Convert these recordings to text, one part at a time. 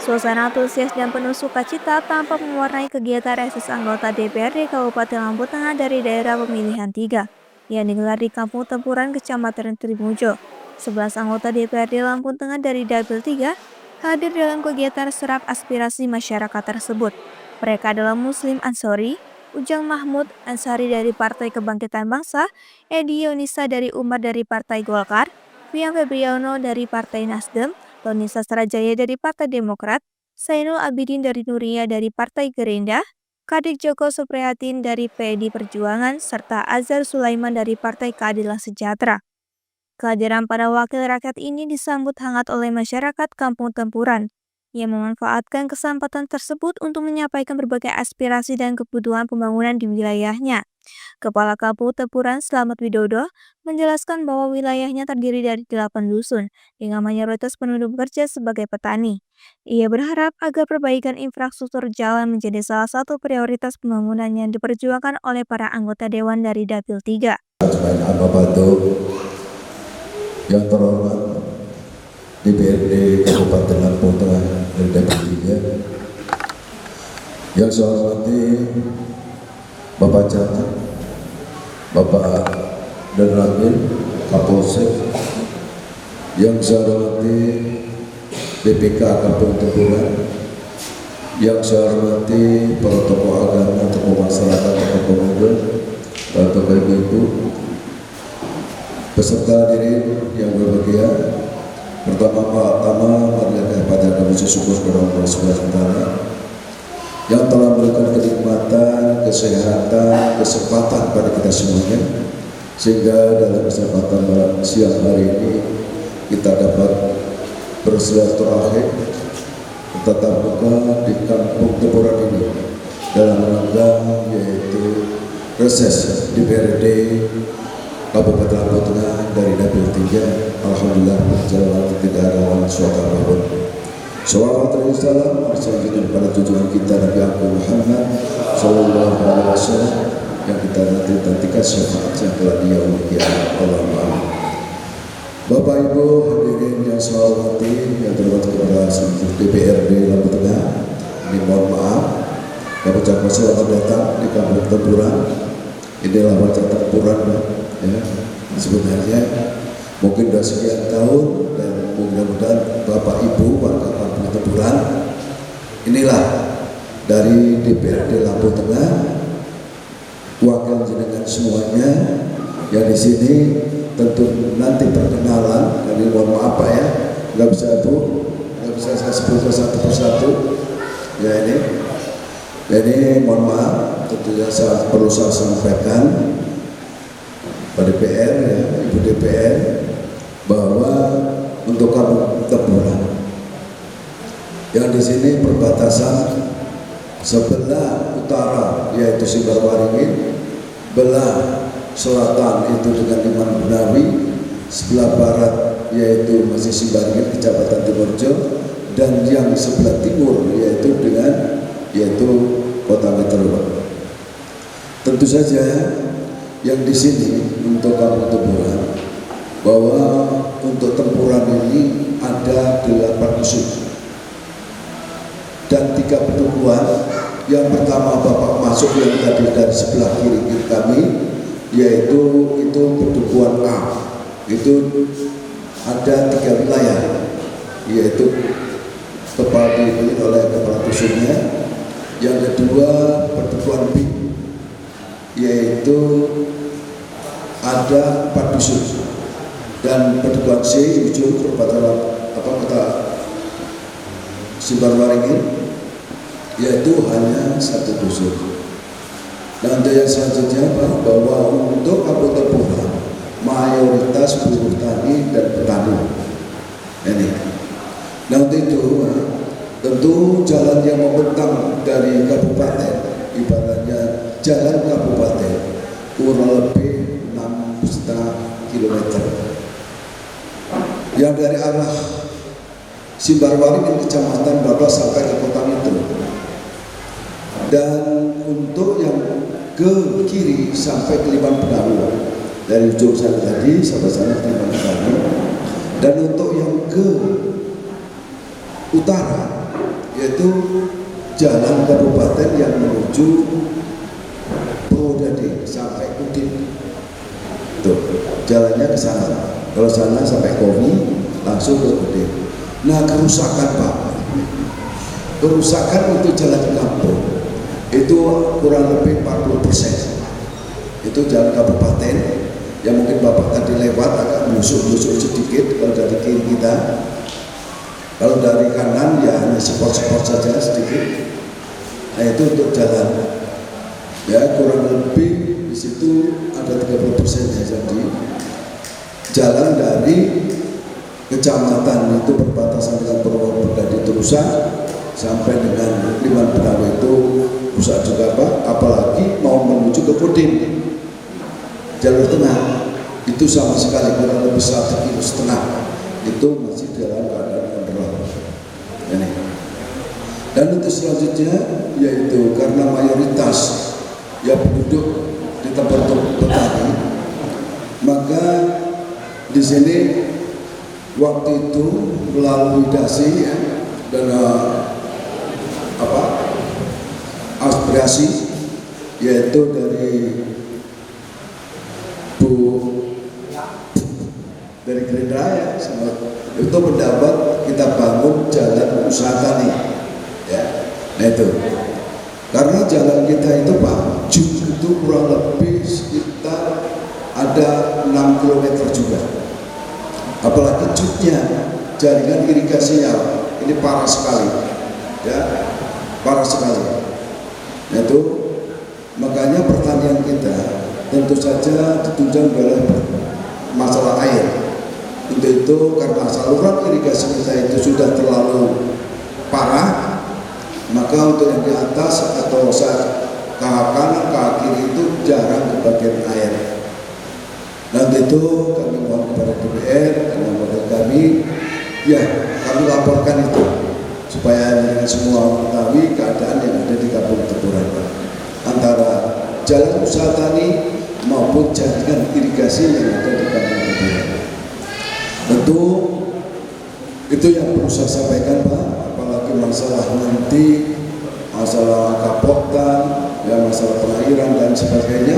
Suasana antusias dan penuh sukacita tampak mewarnai kegiatan reses anggota DPRD Kabupaten Lampung Tengah dari daerah pemilihan 3 yang digelar di Kampung Tempuran, Kecamatan Trimojo. 11 anggota DPRD Lampung Tengah dari Dapil 3 hadir dalam kegiatan serap aspirasi masyarakat tersebut. Mereka adalah Muslim Ansori, Ujang Mahmud Ansari dari Partai Kebangkitan Bangsa, Edi Yonisa dari Umar dari Partai Golkar, Fiam Febriano dari Partai Nasdem, Tony Sastrajaya dari Partai Demokrat, Zainul Abidin dari Nuria dari Partai Gerindra, Kadek Joko Suprihatin dari PDI Perjuangan, serta Azhar Sulaiman dari Partai Keadilan Sejahtera. Kehadiran para wakil rakyat ini disambut hangat oleh masyarakat Kampung Tempuran yang memanfaatkan kesempatan tersebut untuk menyampaikan berbagai aspirasi dan kebutuhan pembangunan di wilayahnya. Kepala Kampung Tempuran Slamet Widodo menjelaskan bahwa wilayahnya terdiri dari 8 dusun dengan mayoritas penduduk bekerja sebagai petani. Ia berharap agar perbaikan infrastruktur jalan menjadi salah satu prioritas pembangunan yang diperjuangkan oleh para anggota Dewan dari Dapil 3. Yang terhormat DPRD Kabupaten Lampung Tengah dari Dapil 3, yang saya hormati Bapak Camat, Bapak Danramil Kapolsek, yang saya hormati BPK Kampung Tempuran, yang saya hormati para tokoh agama, tokoh masyarakat, tokoh pemuda, dan tokoh ibu-ibu, peserta hadirin yang berbahagia. Pertama-tama marilah pada kami syukur kepada Allah Subhanahu wa taala yang telah memberikan kenikmatan, kesehatan, kesempatan pada kita semuanya, sehingga dalam kesempatan siang hari ini kita dapat bersilaturahim tatap muka di Kampung Tempuran ini dalam rangka yaitu reses DPRD Kabupaten Lampung Tengah dari Dapil 3. Alhamdulillah berjalan tidak ada suatu apapun. Salawat dan salam selanjutnya kepada tujuan kita Nabi Muhammad Sallallahu Alaihi Wasallam yang kita nantikan syafaatnya telah dia kiamat. Allahumma. Bapak Ibu hadirin yang saya hormati, yang terhormat kepada seluruh DPRD Lampung Tengah, ini mohon maaf kami ucapkan selamat datang di Kampung Tempuran. Inilah wajah Tempuran, ya, sebenarnya mungkin sudah sekian tahun, dan mudah-mudahan Bapak Ibu warga Kampung Tempuran inilah dari DPRD Lampung Tengah, wakil jenengan semuanya yang di sini. Tentu nanti perkenalan, jadi mohon maaf Pak ya, nggak bisa Bu, nggak bisa saya sebut satu persatu ya ini mohon maaf. Tentunya saya perlu saya sampaikan pada DPR ya, Ibu DPR, bahwa untuk Kampung Tempuran yang di sini perbatasan sebelah utara yaitu Simbarwaringin, belah selatan itu dengan Liman Benawi, sebelah barat yaitu masih Simbaringin Kecamatan Timurjo, dan yang sebelah timur yaitu Kota Metro. Tentu saja yang di sini untuk Kampung Tempuran, bahwa untuk Tempuran ini ada 8 dusun dan 3 pedukuhan. Yang pertama Bapak masuk yang tadi dari sebelah kiri kami, yaitu itu pedukuhan A, itu ada 3 wilayah, yaitu kepala dipilih oleh kepala dusunnya. Yang kedua pedukuhan B, yaitu ada 4 dusun, dan pedukuhan C ujung kota Simbarwaringin, yaitu hanya 1 dusun. Dan yang selanjutnya bahwa untuk Kampung Tempuran mayoritas buruh tani dan petani ini. Nah untuk itu tentu jalan yang membentang dari kabupaten, ibaratnya jalan kabupaten kurang lebih 6,5 km yang dari arah Simbarwaringin Kecamatan Bablas sampai ke Kota Metro, dan untuk yang ke kiri sampai ke Liman Benawi, dari ujung sana tadi sampai sana ke Liman Benawi. Dan untuk yang ke utara yaitu jalan kabupaten yang menuju Purwodadi sampai Udin. Tuh, jalannya ke sana. Kalau sana sampai Komi langsung ke Udin. Nah, kerusakan Pak. Kerusakan untuk jalan kampung itu kurang lebih 40%. Itu jalan kabupaten yang mungkin Bapak tadi lewat agak busuk-busuk sedikit kalau dari kiri kita. Kalau dari kanan ya hanya spot-spot saja sedikit. Nah, itu untuk jalan. Ya, kurang lebih di situ ada 30% ya, jadi jalan dari kecamatan itu berbatasan dengan Purwodadi Terusan sampai dengan Liman Benawe itu rusak juga Pak, apalagi mau menuju ke Kodim jalur tengah itu sama sekali kurang lebih 1,5 km itu masih dalam keadaan underground. Ini. Dan untuk selanjutnya yaitu karena mayoritas ya penduduk di tempat petani, maka di sini waktu itu melalui dasi ya, dan aspirasi yaitu dari dari Gerindra ya, itu mendapat kita bangun jalan usaha tani ya. Nah itu karena jalan kita itu Pak Juk itu kurang lebih sekitar ada 6 km juga, apalagi Juknya jaringan irigasinya ini parah sekali ya, parah sekali. Nah itu makanya pertanian kita tentu saja ditunjang oleh masalah air. Untuk itu karena saluran irigasi kita itu sudah terlalu parah, maka untuk yang di atas atau kahak kanan kahak kiri itu jarang kebagian air. Dan itu kami mohon kepada DPR dan kepada kami, ya kami laporkan itu supaya semua mengetahui keadaan yang ada di Kampung Tepuran antara jalan usaha tani maupun jaringan irigasi yang ada di Kampung Tepuran. Tentu itu yang perlu saya sampaikan Pak, apalagi masalah nanti masalah kapoktan, ya masalah pengairan dan sebagainya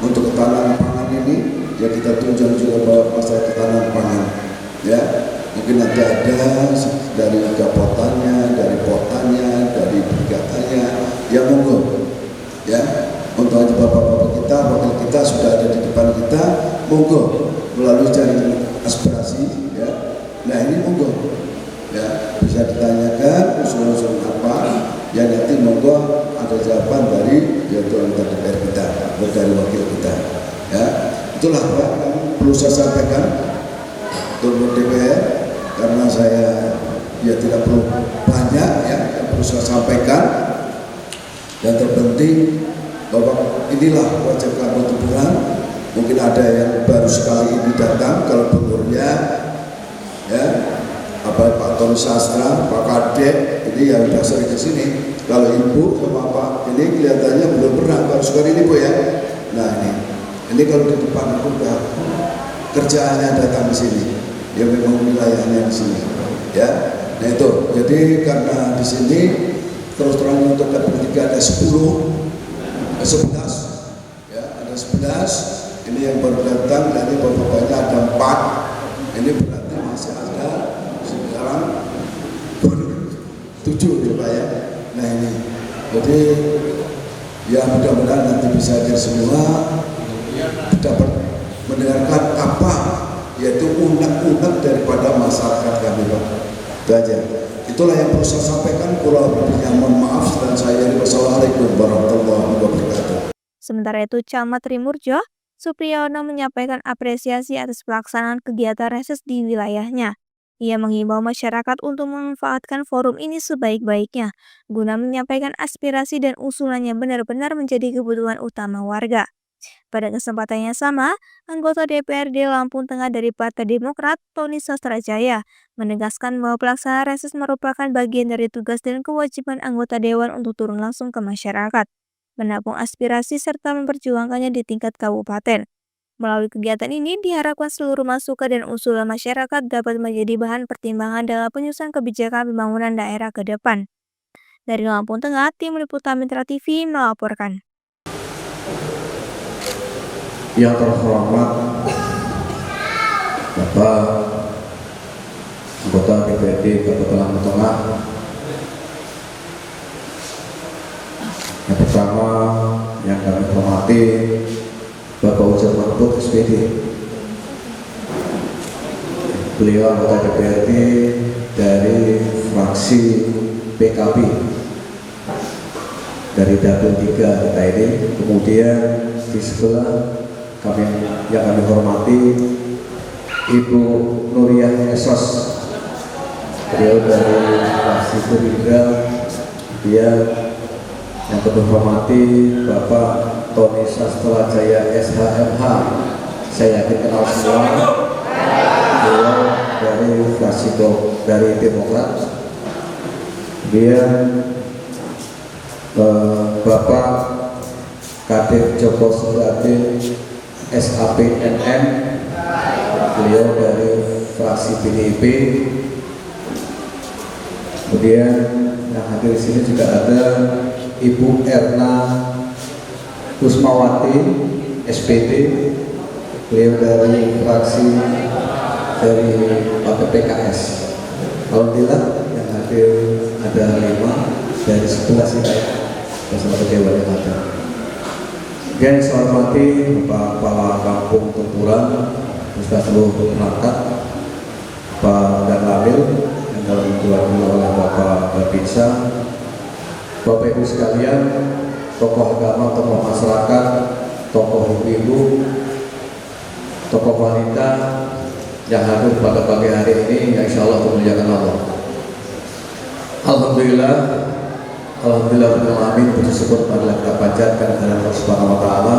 untuk ketahanan pangan ini ya kita tunjang juga bahwa masalah ketahanan pangan ya, mungkin nanti ada dari kapotannya, dari potannya, dari brigatanya ya monggo ya, untuk aja bapak-bapak kita, wakil kita sudah ada di depan kita, monggo melalui jaringan aspirasi ya. Nah ini monggo ya, bisa ditanyakan usul-usul apa ya, nanti monggo ada jawaban dari yaitu anggota DPR kita atau dari wakil kita ya. Itulah Pak yang perlu saya sampaikan untuk DPR, karena saya ya tidak perlu banyak ya yang perlu saya sampaikan. Yang terpenting bahwa inilah wajib Kampung Tepuran. Mungkin ada yang baru sekali ini datang, kalau benurnya ya Pak Tony Sastra, Pak Kadek ini yang sudah sering ke sini. Kalau Ibu sama Pak ini kelihatannya belum pernah, baru sekali ini Bu ya. Nah ini kalau di depan aku udah kerjaannya datang ke sini, ya memang wilayahnya di sini ya. Nah itu, jadi karena di sini terus terang untuk Dapil 3 ada 11 ya, ada 11. Ini yang baru datang, nanti bapak-bapaknya ada 4. Ini berarti masih ada sekarang 7 ya Pak ya. Nah ini, jadi ya mudah-mudahan nanti bisa hadir semua, dapat mendengarkan apa yaitu unek-unek daripada masyarakat kami Pak. Itu aja. Itulah yang perlu saya sampaikan. Kurang lebihnya mohon maaf dan saya wassalamualaikum warahmatullahi wabarakatuh. Sementara itu, Camat Rimurjo Supriyono menyampaikan apresiasi atas pelaksanaan kegiatan reses di wilayahnya. Ia menghimbau masyarakat untuk memanfaatkan forum ini sebaik-baiknya, guna menyampaikan aspirasi dan usulannya benar-benar menjadi kebutuhan utama warga. Pada kesempatan yang sama, anggota DPRD Lampung Tengah dari Partai Demokrat, Tony Sastrajaya, menegaskan bahwa pelaksanaan reses merupakan bagian dari tugas dan kewajiban anggota Dewan untuk turun langsung ke masyarakat, menampung aspirasi serta memperjuangkannya di tingkat kabupaten. Melalui kegiatan ini diharapkan seluruh masukan dan usulan masyarakat dapat menjadi bahan pertimbangan dalam penyusunan kebijakan pembangunan daerah ke depan. Dari Lampung Tengah, Tim Liputan Mitra TV melaporkan. Yang terhormat Bapak anggota DPRD Kabupaten Lampung Tengah, yang pertama yang kami hormati Bapak Ujar Mahmud SPD. Beliau anggota DPRD dari fraksi PKB dari Dapil 3 kita ini. Kemudian di sebelah yang kami hormati Ibu Nuriyah Esos, beliau dari fraksi Gerindra. Dia yang kami hormati Bapak Tony Sastrajaya SHMH, saya yakin kenal semua. Beliau dari fraksi dari Demokrat. Dia Bapak Kadek Joko Suratin SAPNM, beliau dari fraksi PDIP. Kemudian yang hadir di sini juga ada Ibu Erna Kusmawati SPD, beliau dari fraksi dari Partai PKS. Alhamdulillah yang hadir ada 5 dari 11 ini bersama dewan yang ada. Dan saya hormati Bapak Kepala Kampung Tempuran beserta seluruh perangkat, Pak Dan Lamil yang dalam diwakili oleh Bapak Babinsa, Bapak Ibu sekalian, tokoh agama, tokoh masyarakat, tokoh ibu-ibu, tokoh wanita yang hadir pada pagi hari ini, yang insya Allah memuliakan Allah. Alhamdulillah alamin, puji syukur pada kita panjatkan kepada Allah Subhanahu wa taala,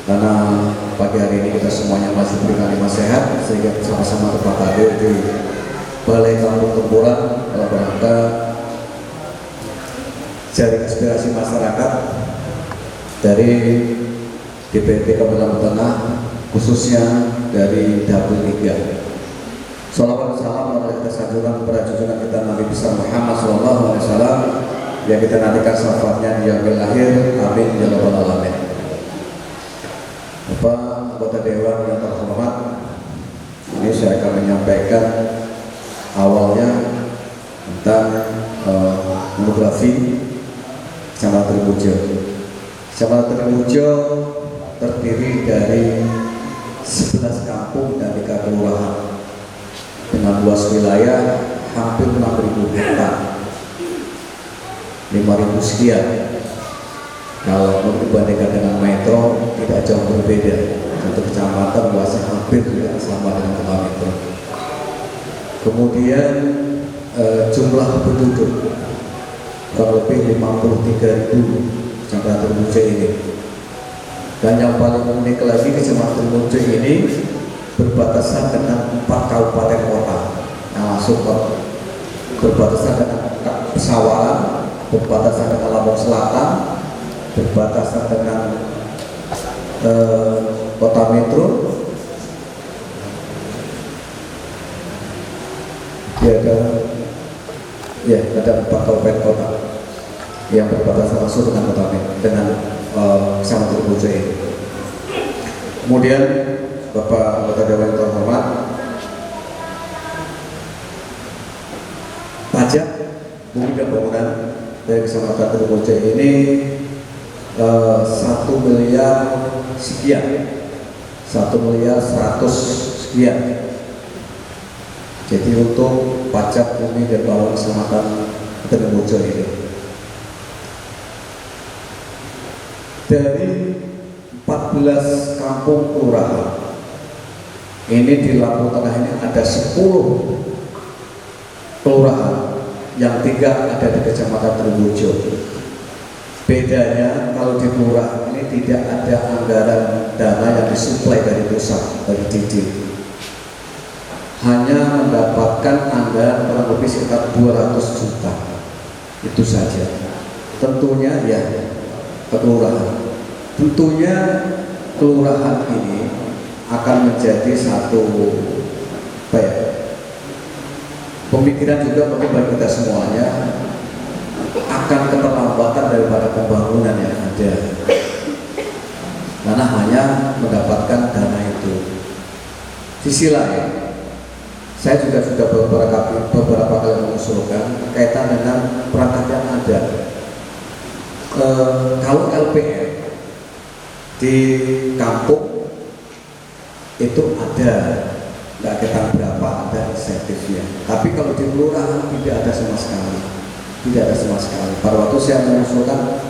karena pagi hari ini kita semuanya masih diberikan nikmat sehat sehingga bersama-sama dapat hadir di Balai Kampung Tempuran dalam rangka jaring aspirasi masyarakat dari DPRD Kabupaten Lampung Tengah, khususnya dari Dapil 3. Salawat dan salam kepada kita sanjungan kepada junjungan kita Nabi besar Muhammad SAW yang kita nantikan syafaatnya di yaumil akhir. Amin ya rabbal alamin. Bapak anggota dewan yang terhormat, ini saya akan menyampaikan awalnya tentang monografi Kecamatan Tribunjo. Kecamatan Tribunjo terdiri dari 11 kampung dan 3 kelurahan dengan luas wilayah hampir 6.000 hektar, 5.000 sekian. Kalau dibandingkan dengan metro tidak jauh berbeda. Untuk kecamatan luasnya hampir tidak sama dengan kota metro. Kemudian jumlah penduduk kurang lebih 53.000 Kecamatan Tribunjo ini. Dan yang paling unik lagi, Kecamatan Tribunjo ini berbatasan dengan 4 kabupaten kota yang langsung berbatasan dengan Pesawaran, berbatasan dengan Lampung Selatan, berbatasan dengan kota metro. Ada 4 kabupaten kota yang berbatasan langsung dengan kota metro, dengan Kecamatan Tribunjo ini. Kemudian Bapak anggota dewan yang terhormat, pajak bumi dan bangunan dari Kecamatan Tribunjo ini 1 miliar sekian, 1 miliar 100 sekian. Jadi untuk pajak bumi dan bangunan Kecamatan Tribunjo ini dari 14 kampung kelurahan ini di Lampung Tengah ini ada 10 kelurahan yang 3 ada di Kecamatan Tribunjo. Bedanya kalau di kelurahan ini tidak ada anggaran dana yang disuplai dari pusat, dari DD. Hanya mendapatkan anggaran kurang lebih sekitar 200 juta. Itu saja. Tentunya ya kelurahan. Tentunya kelurahan ini akan menjadi satu pemikiran juga bagi kita semuanya, sisi lain, saya juga sudah beberapa kali mengusulkan kaitan dengan perangkat yang ada. Kalau LPR di kampung itu ada, nggak kita berapa ada insentifnya. Tapi kalau di kelurahan tidak ada sama sekali, Pada waktu saya mengusulkan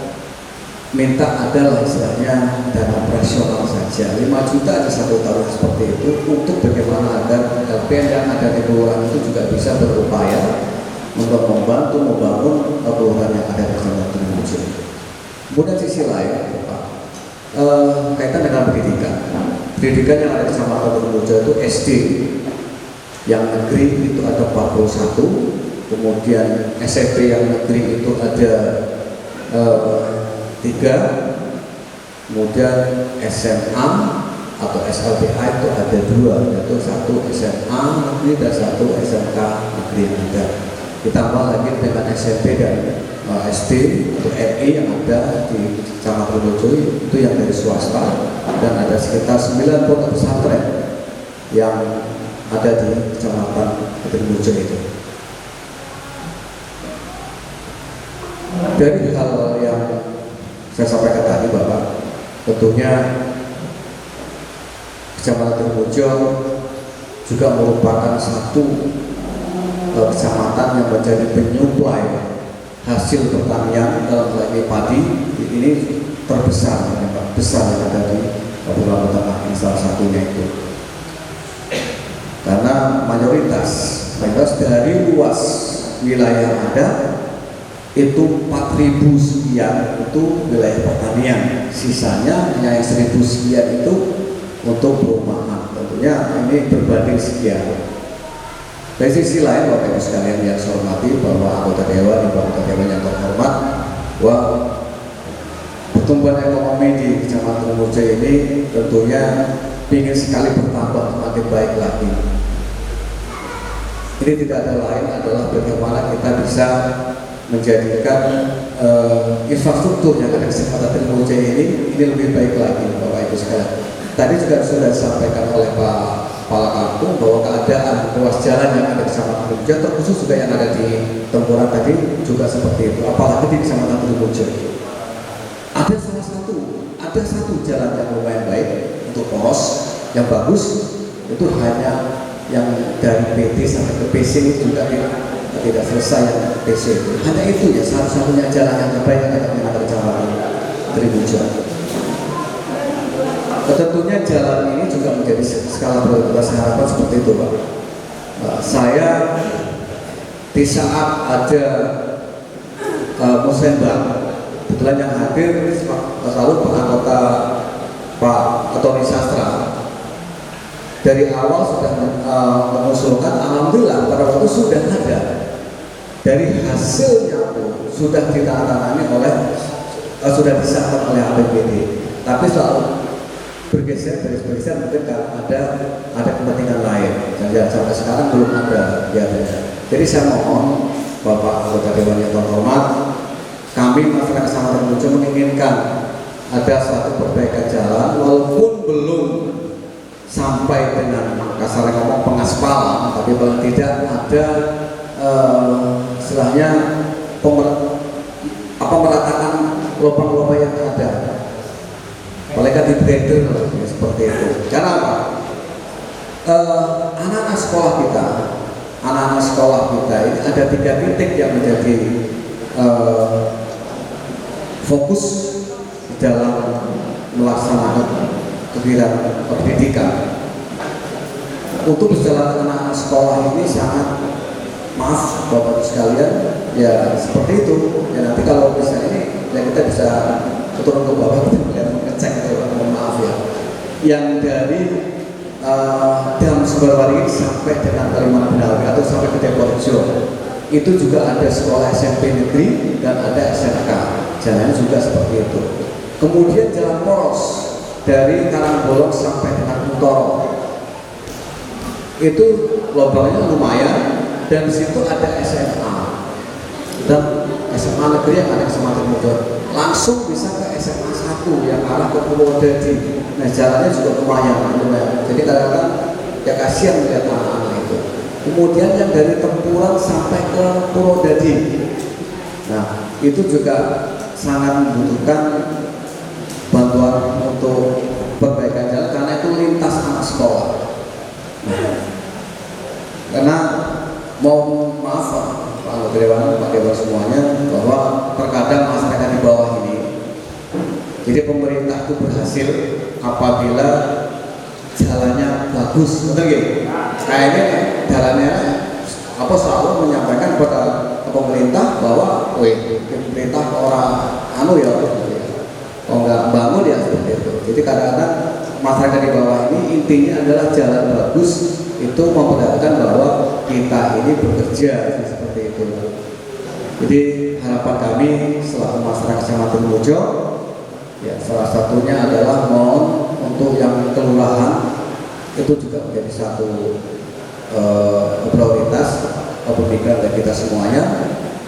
minta adalah istilahnya dana operasional saja, 5 juta aja 1 tahun seperti itu, untuk bagaimana agar LPR yang ada di kelurahan itu juga bisa berupaya untuk membantu membangun kelurahan yang ada di Kecamatan Trimojo. Kemudian sisi lain, kaitan dengan pendidikan yang ada di Kecamatan Trimojo itu SD yang negeri itu ada 41, kemudian SMP yang negeri itu ada 3, kemudian SMA atau SLBA itu ada 2, yaitu 1 SMA negeri dan 1 SMK negeri yang ada. Ditambah lagi dengan SMP dan SD atau MI yang ada di Kecamatan Trimojo itu yang dari swasta, dan ada sekitar 9 pondok pesantren yang ada di Kecamatan Trimojo itu. Dari hal yang saya sampaikan tadi, Bapak, tentunya Kecamatan Trimojo juga merupakan satu kecamatan yang menjadi penyuplai hasil pertanian dalam hal ini padi ini terbesar, besar yang ada di Kabupaten Tengah ini, salah satunya itu. Karena mayoritas dari luas wilayah yang ada itu 4.000 sekian itu wilayah pertanian, sisanya hanya 1.000 sekian itu untuk perumahan. Tentunya ini berbanding sekian. Dari sisi lain, Bapak Ibu sekalian yang saya hormati, bahwa anggota dewan yang terhormat, bahwa pertumbuhan ekonomi di Kecamatan Trimojo ini tentunya ingin sekali bertambah semakin baik lagi. Ini tidak ada lain adalah bagaimana kita bisa menjadikan infrastruktur yang ada di Kecamatan Trimojo ini lebih baik lagi, Bapak Ibu sekalian. Tadi juga sudah disampaikan oleh Pak Kepala Kampung bahwa keadaan ruas jalan yang ada di Kecamatan Trimojo, terkhusus juga yang ada di Tempuran tadi juga seperti itu. Apalagi di Kecamatan Trimojo ada satu jalan yang lumayan baik untuk poros yang bagus, itu hanya yang dari PT sampai ke PC juga tidak selesai yang PC. Hanya itu ya satu-satunya jalan yang terbaik yang ada di Kecamatan Trimojo. Tentunya jalan ini juga menjadi skala prioritas harapan seperti itu, Pak. Saya di saat ada musembah, kebetulan yang hadir selalu Pak anggota Pak Tony Sastra, dari awal sudah mengusulkan, alhamdulillah pada waktu sudah ada, dari hasilnya pun sudah ditandatangani oleh sudah disahkan oleh APBD, tapi selalu bergeser mungkin karena ada kepentingan lain, dan sampai sekarang belum ada biadanya. Jadi saya mohon Bapak anggota dewan yang terhormat, kami masyarakat Kecamatan Trimojo menginginkan ada suatu perbaikan jalan, walaupun belum sampai dengan kasarnya ngomong pengaspalan, tapi paling tidak ada istilahnya meratakan lubang-lubang yang ada. Mereka di trader seperti itu. Karena apa? Anak-anak sekolah kita ini ada 3 titik yang menjadi fokus dalam melaksanakan kegiatan pendidikan. Untuk berjalan anak-anak sekolah ini sangat, maaf Bapak sekalian, ya seperti itu. Ya nanti kalau misalnya ini ya kita bisa turun ke bawah, kita ngecek itu, mohon maaf ya. Yang dari Dam Sumberwaringin sampai dengan Kalimantan Benawi atau sampai ke Deporjo, itu juga ada sekolah SMP negeri dan ada SMK. Jalannya juga seperti itu. Kemudian jalan poros dari Karangbolong sampai dengan Kuntoro, itu lubangnya lumayan, dan di situ ada SMA dan SMA negeri yang ada Kecamatan Trimojo. Langsung bisa ke SMA 1 yang arah ke Purwodadi. Nah jalannya juga lumayan. Jadi kadang-kadang ya kasihan melihat anak-anak itu. Kemudian yang dari Tempuran sampai ke Purwodadi, nah itu juga sangat membutuhkan bantuan untuk perbaikan jalan karena itu lintas anak sekolah. Karena maaf Pak Dewan, Pak Dewan semuanya, bahwa terkadang masyarakat di bawah ini, jadi pemerintah itu berhasil apabila jalannya bagus, betul gitu? Kayaknya jalannya selalu menyampaikan kepada pemerintah bahwa, pemerintah orang ya, kalau nggak bangun ya seperti itu. Jadi kadang-kadang masyarakat di bawah ini intinya adalah jalan bagus itu memperlihatkan bahwa kita ini bekerja seperti itu. Jadi harapan kami selaku masyarakat Kecamatan Trimujo, ya salah satunya adalah mohon untuk yang kelurahan itu juga menjadi satu prioritas pemikiran dari kita semuanya.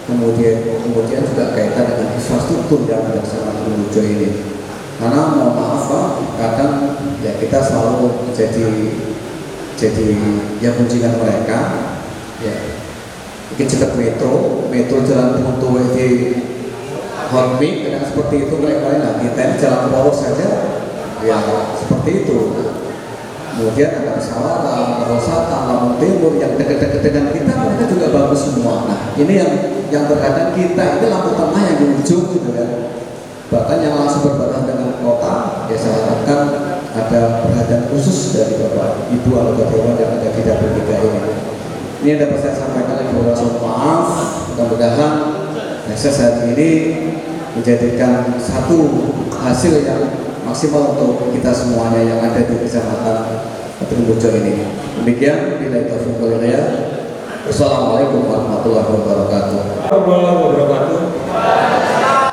Kemudian juga kaitan dengan infrastruktur yang ada di Kecamatan Trimujo ini. Karena mohon maaf Pak, kadang ya kita selalu jadi ya kunjungan mereka, ya mungkin cetak metro jalan untuk di Hormi, kadang seperti itu mereka kita ini jalan poros saja, ya seperti itu. Kemudian ada pesawat, ada Rosata, Lampung Timur yang dekat-dekat dengan kita, mereka juga bagus semua. Nah ini yang terkadang kita ini lampu tengah yang di ujung gitu kan. Bahkan yang langsung berbatasan dengan kota, ya saya harapkan ada perhatian khusus dari Bapak Ibu anggota dewan yang ada di dapur kita ini. Ini dapat saya sampaikan Ibu Rasul, maaf, mudah-mudahan akses saat ini menjadikan satu hasil yang maksimal untuk kita semuanya yang ada di Kecamatan Trimujo ini. Demikian, bila taufiq wal hidayah. Wassalamualaikum warahmatullahi wabarakatuh.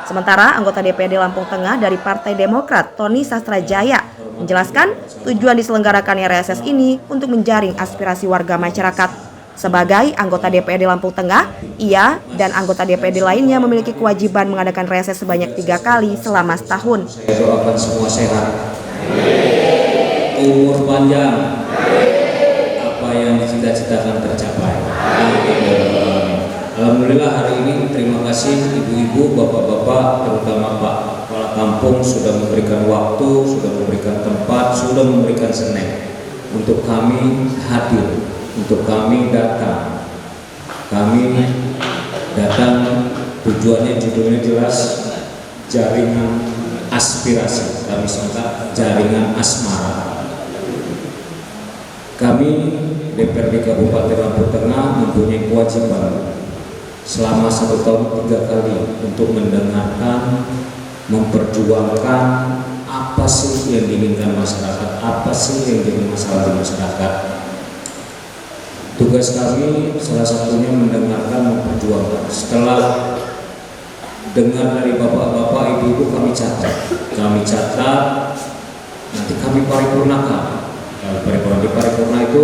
Sementara anggota DPRD Lampung Tengah dari Partai Demokrat, Tony Sastrajaya, menjelaskan tujuan diselenggarakannya reses ini untuk menjaring aspirasi warga masyarakat. Sebagai anggota DPRD Lampung Tengah, ia dan anggota DPRD lainnya memiliki kewajiban mengadakan reses sebanyak 3 kali selama setahun. Saya doakan semua sehat, umur panjang, apa yang dicita-citakan tercapai. Alhamdulillah hari ini terima kasih ibu-ibu, bapak-bapak, terutama Pak Kepala Kampung sudah memberikan waktu, sudah memberikan tempat, sudah memberikan seneng untuk kami hadir, untuk kami datang. Kami datang tujuannya judulnya jelas, jaringan aspirasi, kami singkat jaringan asmara. Kami DPRD Kabupaten Lampung Tengah mempunyai kewajiban selama 1 tahun 3 kali untuk mendengarkan, memperjuangkan apa sih yang diinginkan masyarakat, apa sih yang jadi masalah di masyarakat. Tugas kami salah satunya mendengarkan, memperjuangkan. Setelah dengar dari bapak-bapak, ibu-ibu, kami catat, nanti kami paripurnakan. Di paripurna itu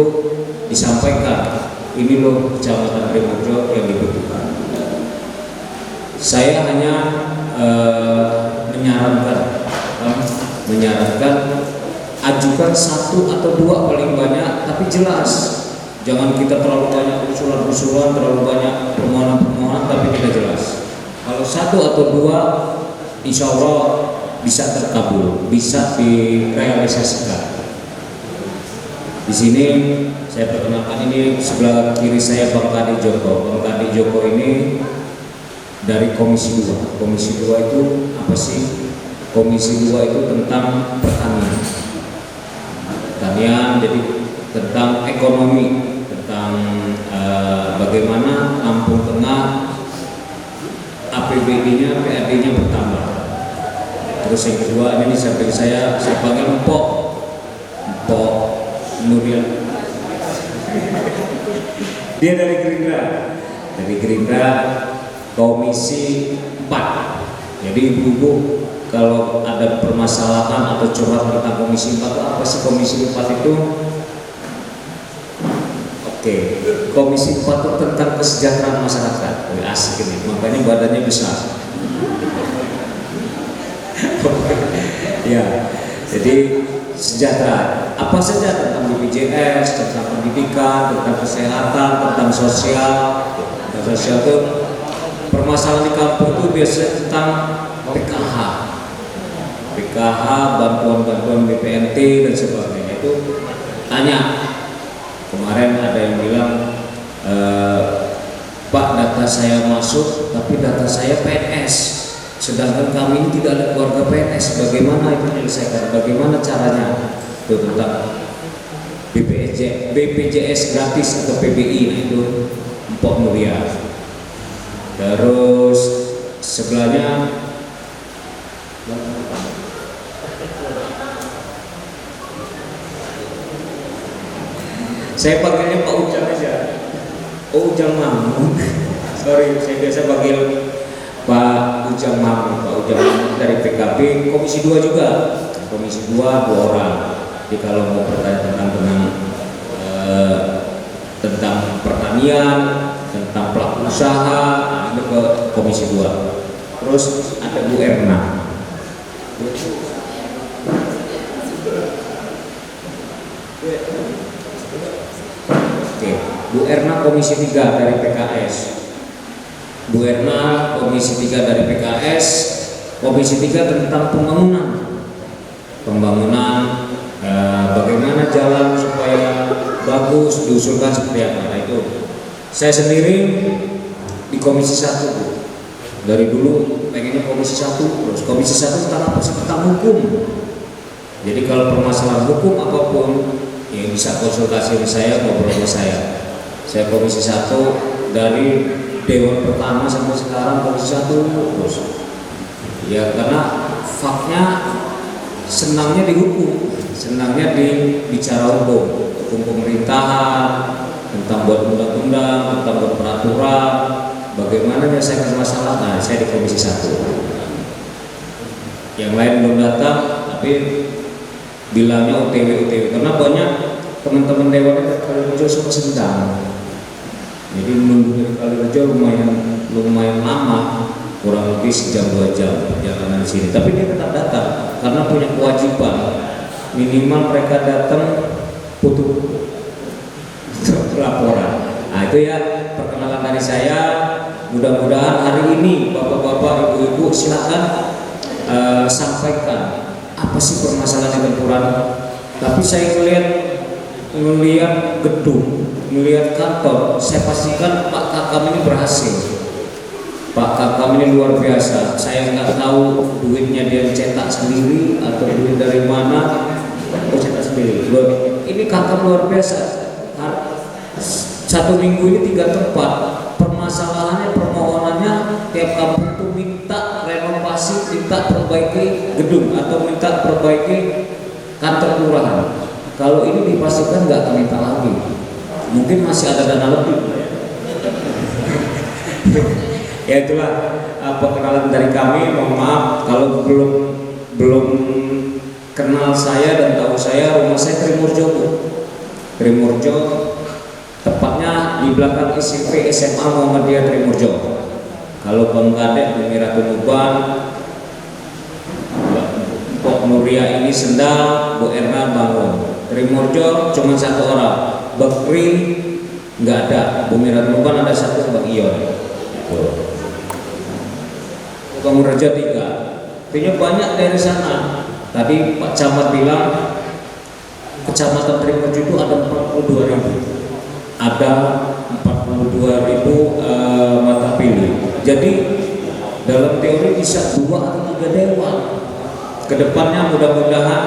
disampaikan, ini loh Kecamatan Trimujo yang dibutuhkan. Saya hanya menyarankan ajukan 1 atau 2 paling banyak, tapi jelas. Jangan kita terlalu banyak usulan-usulan, terlalu banyak permohonan-permohonan tapi tidak jelas. Kalau 1 atau 2, insya Allah bisa terkabul, bisa direalisasikan. Di sini saya perkenalkan, ini sebelah kiri saya Bang Kadi Joko. Bang Kadi Joko ini dari Komisi 2. Komisi 2 itu apa sih? Komisi 2 itu tentang pertanian, jadi tentang ekonomi, tentang bagaimana Lampung Tengah APBD-nya, PAD-nya bertambah. Terus yang kedua, ini di samping saya panggil Mpok Nurian. Dia dari Gerindra, Komisi 4. Jadi ibu-ibu kalau ada permasalahan atau curhat tentang Komisi 4, apa sih Komisi 4 itu? Oke, Komisi 4 itu tentang kesejahteraan masyarakat. Asik ini, makanya badannya besar. Ya, jadi sejahtera. apa saja tentang BPJS, tentang pendidikan, tentang kesehatan, tentang sosial. Tentang sosial itu permasalahan di kampung itu biasanya tentang PKH, bantuan-bantuan BPNT dan sebagainya. Itu tanya. Kemarin ada yang bilang, Pak, data saya masuk, tapi data saya PNS, sedangkan kami ini tidak ada keluarga PNS. Bagaimana itu menyelesaikan? Bagaimana caranya? Itu tentang BPJS gratis atau PBI, nah itu Mpok Mulia. Terus sebelahnya saya panggilnya Pak Ujang aja. Oh, Ujang Mamun. Sorry, saya biasa panggil Pak Ujang Mamun. Pak Ujang Mamun dari PKB, Komisi 2 juga. Komisi 2 2 orang. Jadi kalau mau bertanya tentang pertanian, tentang pelaku usaha, itu ke Komisi 2. Terus ada Bu Erna. Oke, Bu Erna Komisi 3 dari PKS. Bu Erna Komisi 3 dari PKS, Komisi 3 tentang pembangunan, bagaimana jalan supaya bagus, diusulkan seperti apa. Nah, itu saya sendiri di Komisi 1, Bu. Dari dulu pengennya Komisi 1 terus. Komisi 1 tentang apa sih? Tentang hukum. Jadi kalau permasalahan hukum apapun, ya bisa konsultasi sama saya, ngobrol sama saya. Saya Komisi 1 dari Dewan pertama sampai sekarang Komisi 1 terus. Ya karena faknya senangnya di hukum, senangnya di bicara hukum pemerintahan, tentang buat undang-undang, tentang buat peraturan, bagaimana menyelesaikan masalah. Nah, saya di Komisi 1. Yang lain belum datang, tapi bilangnya OTW karena banyak teman-teman dewan dari Kalirejo suka sedang. Jadi menunggu dari Kalirejo lumayan lama, kurang lebih sejam 2 jam perjalanan sini. Tapi dia tetap datang karena punya kewajiban minimal mereka datang butuh laporan. Nah itu ya perkenalan dari saya. Mudah-mudahan hari ini bapak-bapak, ibu-ibu silakan sampaikan apa sih permasalahan di Tempuran. Tapi saya melihat gedung, melihat kantor, saya pastikan Pak Kakam ini berhasil. Pak Kakam ini luar biasa. Saya nggak tahu duitnya dia cetak sendiri atau duit dari mana. Oh, cetak sendiri. Ini Kakam luar biasa. 1 minggu ini 3 tempat. Permasalahannya, permohonannya tiap kampung itu minta renovasi, minta perbaiki gedung atau minta perbaiki kantor kelurahan. Kalau ini dipastikan nggak akan minta lagi. Mungkin masih ada dana lebih. Ya itulah perkenalan dari kami. Mohon maaf kalau belum kenal saya dan tahu saya. Rumah saya Trimurjo, Bu. Trimurjo, tepatnya di belakang SMP SMA Muhammadiyah Trimurjo. Kalau Bang Kadek Bumi Ratu Nuban, Pok Nuria ini Sendal, Bu Erna bangun. Trimurjo cuma 1 orang, Bakri nggak ada, Bumi Ratu Nuban ada 1, Bang Ion. Bang Raja 3. Artinya banyak dari sana. Tadi Pak Camat bilang Kecamatan Trimurjo itu ada 42.000. Ada 42.000 mata pilih. Jadi dalam teori bisa 2 atau 3 dewan. Kedepannya mudah-mudahan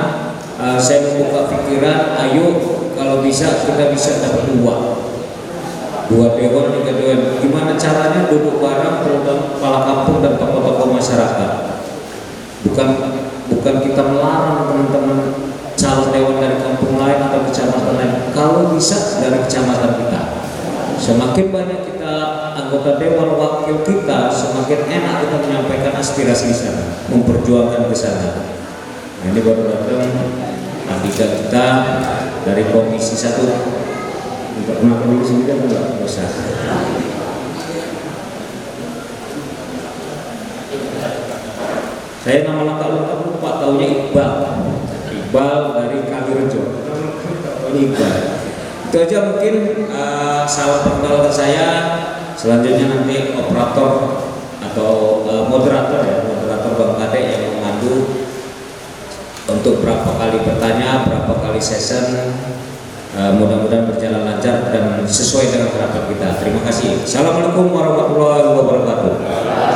saya membuka pikiran, ayo kalau bisa kita bisa dapat 2 dewan, 3 dewan. Gimana caranya duduk bareng terutama kepala kampung dan tokoh-tokoh masyarakat. Bukan kita melarang teman-teman calon dewan dari kampung lain atau kecamatan lain. Kalau bisa dari kecamatan kita. Semakin banyak kita anggota dewan wakil kita, semakin enak kita menyampaikan aspirasi di sana, memperjuangkan ke sana. Nah, ini baru datang kandidat kita dari Komisi 1. Untuk kenapa dulu sendiri kan enggak usah. Saya nama lengkap lupa, taunya Iqbal dari Kalirejo. meninggal. Itu aja mungkin salam perkenalkan saya. Selanjutnya nanti operator atau moderator Bang Kade yang memandu untuk berapa kali bertanya, berapa kali session. Mudah-mudahan berjalan lancar dan sesuai dengan harapan kita. Terima kasih. Assalamualaikum warahmatullahi wabarakatuh.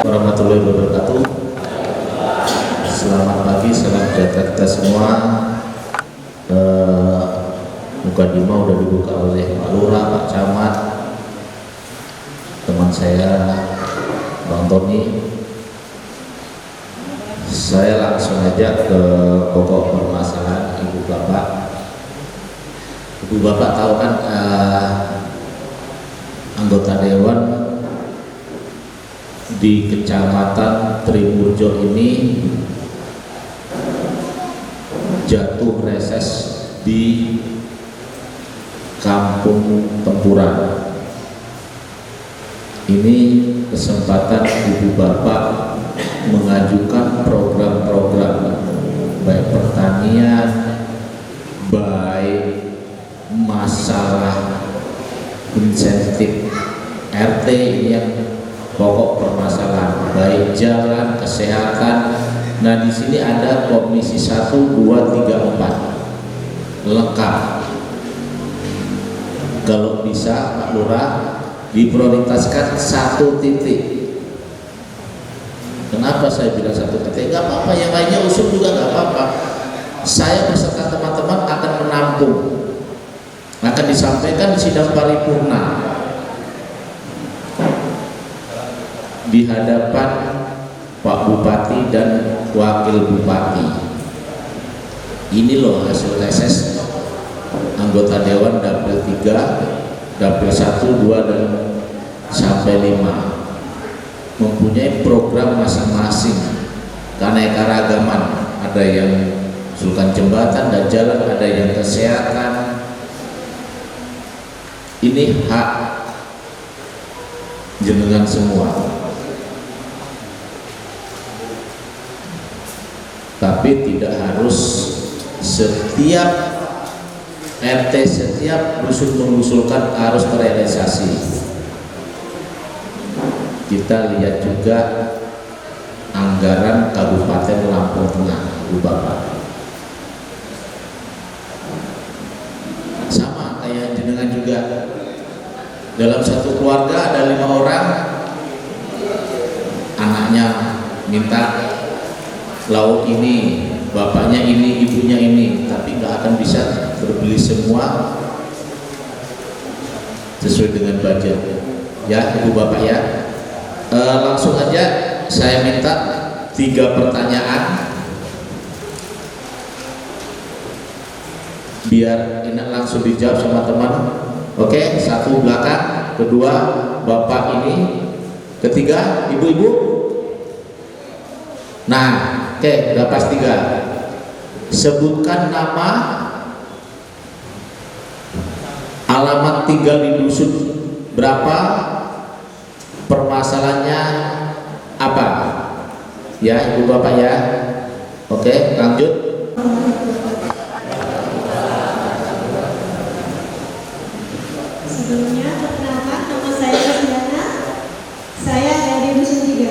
Warahmatullahi wabarakatuh. Selamat pagi, salam sejahtera kita semua. Mukadimah udah dibuka oleh Pak Lurah, Pak Camat, teman saya Bang Tony. Saya langsung aja ke pokok permasalahan Ibu Bapak. Ibu Bapak tahu kan anggota dewan di Kecamatan Tribunjo ini jatuh reses di Kampung Tempuran. Ini kesempatan Ibu Bapak mengajukan program-program baik pertanian, baik masalah insentif RT ini yang pokok permasalahan, baik jalan, kesehatan. Nah, di sini ada komisi 1, 2, 3, 4 lengkap. Kalau bisa Pak Lurah diprioritaskan satu titik. Kenapa saya bilang satu titik? Gak apa-apa, yang lainnya usul juga gak apa-apa. Saya beserta teman-teman akan menampung, akan disampaikan di sidang paripurna di hadapan Pak Bupati dan Wakil Bupati. Ini loh hasil reses anggota Dewan Dapil 3, Dapil 1, 2, dan sampai 5 mempunyai program masing-masing keanekaragaman. Ada yang usulkan jembatan dan jalan, ada yang kesehatan. Ini hak jenengan semua. Tapi tidak harus setiap RT, setiap dusun mengusulkan harus terrealisasi. Kita lihat juga anggaran Kabupaten Lampung Tengah, Bu Bapak. Sama kayak jenengan juga. Dalam satu keluarga ada 5 orang, anaknya minta lauk ini, bapaknya ini, ibunya ini, tapi nggak akan bisa terbeli semua sesuai dengan budget. Ya, Ibu Bapak ya. Langsung aja saya minta 3 pertanyaan biar enak langsung dijawab sama teman. Oke, 1 belakang, 2 Bapak ini, 3 ibu-ibu. Nah, oke, udah pas 3. Sebutkan nama, alamat tinggal di dusun berapa, permasalahannya apa. Ya, Ibu Bapak ya. Oke, lanjut. Sebelumnya perkenalkan, nama saya Kristiana. Saya dari dusun 3.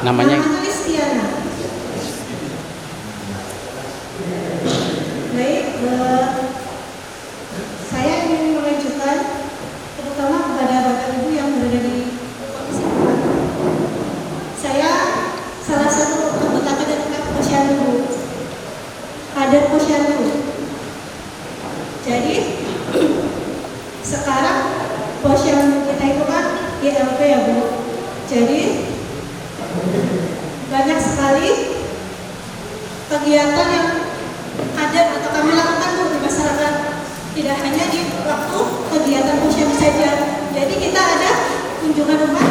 Namanya Kristiana. Baik, saya ingin mengajukan terutama kepada Bapak Ibu yang berada di Komisi 4. Saya salah satu anggota Posyandu, kader Posyandu. Jadi sekarang Posyandu kita itu kan ILP ya Bu. Jadi banyak sekali kegiatan yang ada atau kami lakukan Bu di masyarakat, tidak hanya di waktu kegiatan Posyandu saja. Jadi kita ada kunjungan rumah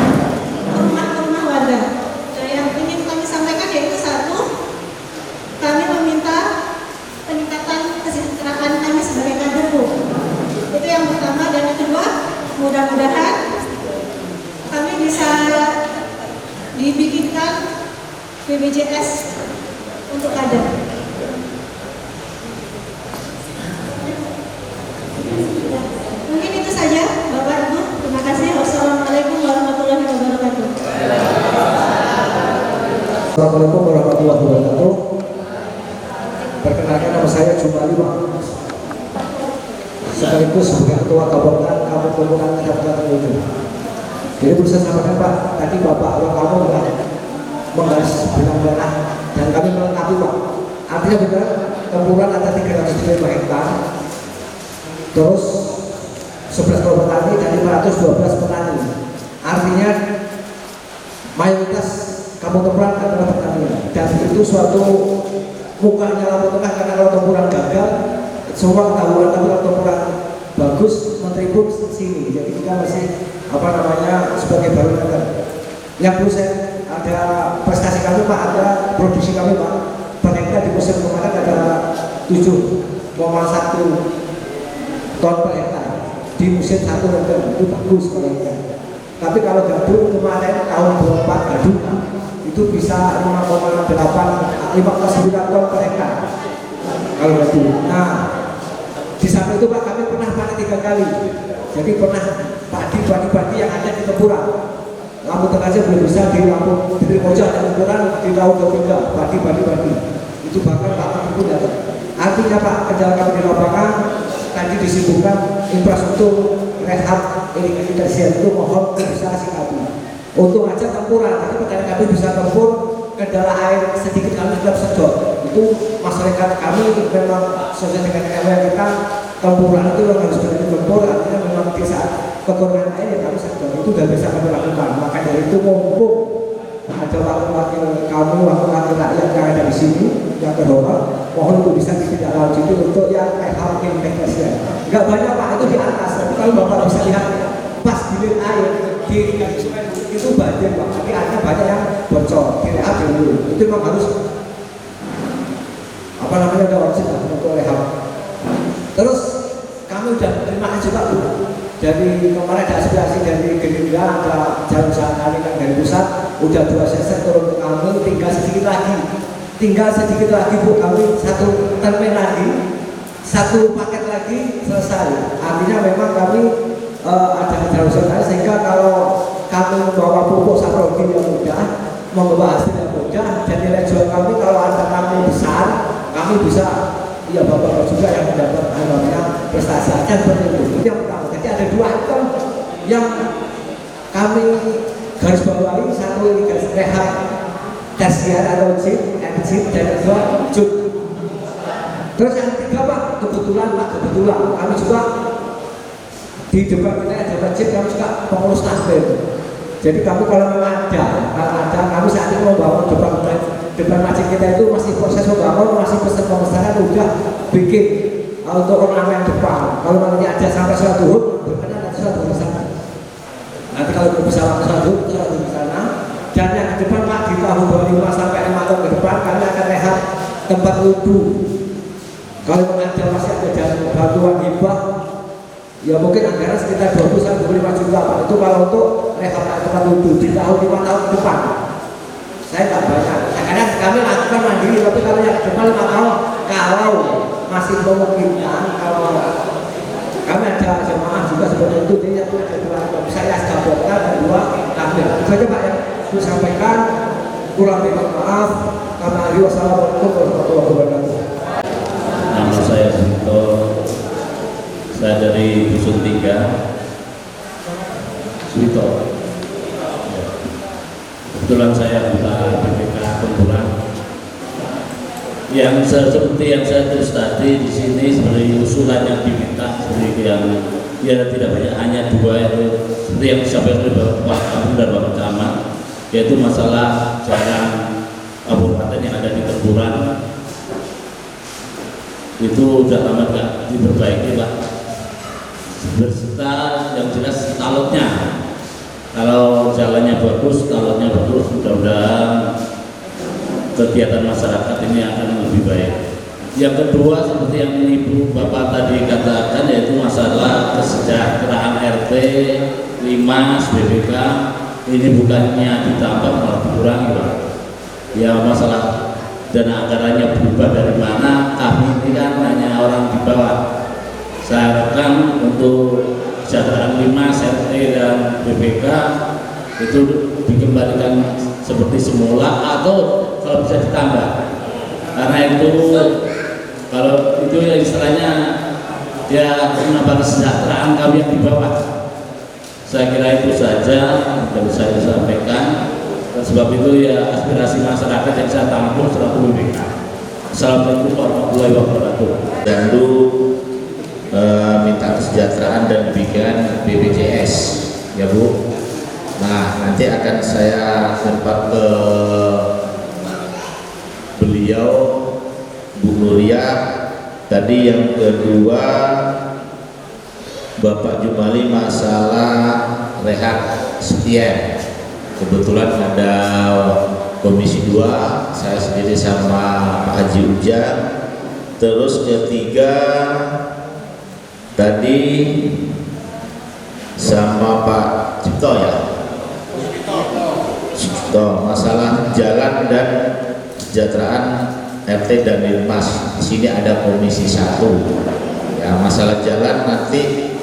warga. Dan yang ingin kami sampaikan yaitu 1, kami meminta peningkatan kesejahteraan kami sebagai kader Bu. Itu yang pertama. Dan yang kedua, mudah-mudahan kami bisa dibikinkan BPJS untuk kader. Assalamualaikum warahmatullahi wabarakatuh. Perkenalkan, nama saya Jumali Pak, sekaligus sebagai ketua gabungan Kampung Tumpuran Kabupaten Tribunjo. Jadi perlu saya sampaikan Pak, tadi Bapak kamu sudah menggaris benang merah dan kami melengkapi Pak. Artinya benar, Tempuran ada 305 hektar, terus 11 kelompok tani dan 512 petani. Artinya mayoritas Kampung Tempuran adalah pertanian, dan itu suatu mukanya lampu tengah. Karena kalau Tempuran gagal, semua ketahuan. Tapi kalau Tempuran bagus, menteri pun sini. Jadi kita masih sebagai barometer. Yang perlu saya, ada prestasi kami Pak, ada produksi kami Pak. Per hektar di musim kemarin ada 7,1 ton per hektar di musim 1 hektar, itu bagus per hektar. Tapi kalau gabung kemarin tahun 24 gabung itu bisa 5,9 ton per hektar kalau gabung. Nah, di samping itu Pak, kami pernah panen 3 kali. Jadi pernah padi yang ada di Tempuran. Lampung Tengah aja belum bisa, di Lampung di Tribunjo ada Tempuran di tahun 23 padi. Itu bahkan Pak itu datang. Artinya Pak, kerja kami di lapangan tadi disibukkan infrastruktur rehab irigasi tersier itu, mohon kebiasaan kami. Untung aja Tempuran, jadi petani kami bisa tempur, kendala air sedikit kami tetap sedot. Itu masyarakat kami memang sesuai dengan RW kita, Tempuran itu harus berhenti tempur. Artinya memang di saat kekurangan air ya kami sedot, itu sudah bisa kami lakukan. Maka dari itu mumpung ada wakil-wakil kami, wakil-wakil rakyat yang ada di sini yang terhormat, mohon untuk bisa ditindaklanjuti untuk yang rehab irigasi. Enggak banyak Pak, itu di atas. Tapi kalau Bapak bisa lihat pas bilir air di sungai itu banjir Pak, tapi ada banyak yang bocor, direhab dulu. Itu memang harus ada wajib untuk rehab. Terus kami udah terima kasih juga Bu. Jadi kemarin ada aspirasi dari Gerindra, ada jalan usaha kami yang dari pusat, udah 2 sesek turun ke kami, tinggal sedikit lagi Bu, kami 1 termen lagi, 1 paket lagi selesai. Artinya memang kami ada jalan usaha, sehingga kalau kami membawa pupuk saprogin yang mudah, membawa hasil yang mudah, dan nilai jual kami kalau ada kami besar, kami bisa ya Bapak juga yang mendapat prestasi aja seperti itu. Itu yang pertama. Jadi ada 2 item yang kami garis bawahi, 1 irigasi rehab tersier atau JIT, dan 2 JUT. Terus yang 3 Pak, kebetulan kami juga di depan kita ada JIT, kami juga pengurus tasbih. Jadi kami kalau ada kami saat ini membangun depan masjid kita itu masih proses membangun, masih pemesanan udah bikin untuk ornamen depan. Kalau nanti ada sampai sholat duhur, berkenan ada sholat duhur di sana. Nanti kalau bisa waktu sholat duhur di sana. Dan yang di depan Pak, di tahun 25 sampai 5 tahun ke depan kami akan rehab tempat wudhu. Kalau ada masih ada bantuan hibah, ya mungkin anggaran sekitar 20-25 juta Pak. Itu kalau untuk rehab tempat wudhu di tahun 5 tahun ke depan. Saya tak banyak. Kadang kami lakukan mandiri, tapi kalau yang depan 5 tahun, kalau masih memungkinkan, kalau kami ada jemaah juga seperti itu, jadi yang ada 2 saya gabungkan dan 2 tampil. Itu saja Pak yang saya sampaikan. Kurang minta maaf. Wassalamualaikum warahmatullahi wabarakatuh. Nama saya Bito, saya dari Dusun 3 Suito. Kebetulan saya anggota BPK Tempuran. Yang seperti yang saya tulis tadi di sini, seperti usulan yang diminta, seperti yang ya tidak banyak, hanya 2 itu seperti yang disampaikan oleh Bapak Kampung dan Bapak Camat, yaitu masalah jalan kabupaten yang ada di Tempuran itu sudah lama tidak diperbaiki Pak, berserta yang jelas talutnya. Kalau jalannya bagus, talutnya bagus, mudah-mudahan kegiatan masyarakat ini akan lebih baik. Yang kedua, seperti yang Ibu Bapak tadi katakan, yaitu masalah kesejahteraan RT 5 BPK ini bukannya ditambah malah dikurangi Pak. Ya masalah dana anggarannya berubah dari mana, kami ini kan hanya orang di bawah. Saya harapkan untuk kesejahteraan 5 RT dan BPK itu dikembalikan seperti semula atau kalau bisa ditambah, karena itu kalau itu ya istilahnya dia menambah kesejahteraan kami yang di bawah. Saya kira itu saja yang saya sampaikan. Sebab itu ya aspirasi masyarakat yang saya tampung selaku BPK. Assalamualaikum warahmatullahi wabarakatuh. Dan lu minta kesejahteraan dan diberikan BPJS, ya Bu. Nah, nanti akan saya sempat ke beliau, Bu Nuria. Tadi yang kedua Bapak Jumali masalah rehat sekian. Kebetulan ada Komisi 2, saya sendiri sama Pak Haji Ujang. Terus ketiga tadi sama Pak Cipto ya, Cipto, masalah jalan dan kesejahteraan RT dan Linmas. Di sini ada Komisi 1 ya, masalah jalan nanti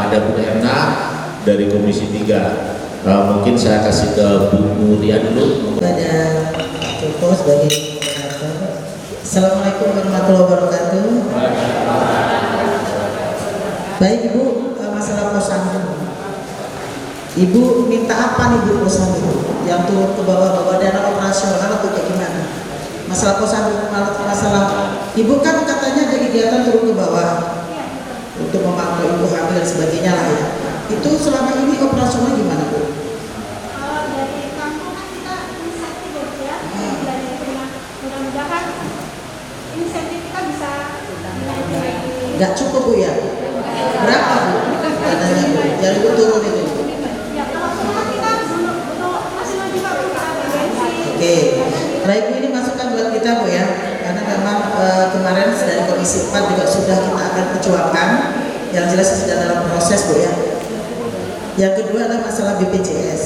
ada Bu Erna dari Komisi 3. Mungkin saya kasih ke Bu Nuria dulu. Pada Joko sebagai moderator. Assalamualaikum warahmatullahi wabarakatuh. Baik Ibu, masalah posyandu. Ibu minta apa nih Bu posyandu? Yang turun ke bawah dana operasional atau kayak gimana? Masalah posyandu, masalah Ibu kan katanya ada kegiatan turun ke bawah untuk memantau ibu hamil dan sebagainya lah ya. Itu selama ini operasional gimana Bu? Kalau dari kampung kan kita insentif ya, dari rumah. Mudah-mudahan insentif kita bisa dinaikkan. Nggak cukup Bu ya? Berapa Bu? Dananya Bu, yang Ibu turun itu? Ya kalau semua kita untuk masih juga buka agensi. Oke, baik Bu, ini masukan buat kita Bu ya, karena memang kemarin dari Komisi 4 juga sudah kita akan perjuangkan, yang jelas sudah dalam proses Bu ya. Yang kedua adalah masalah BPJS.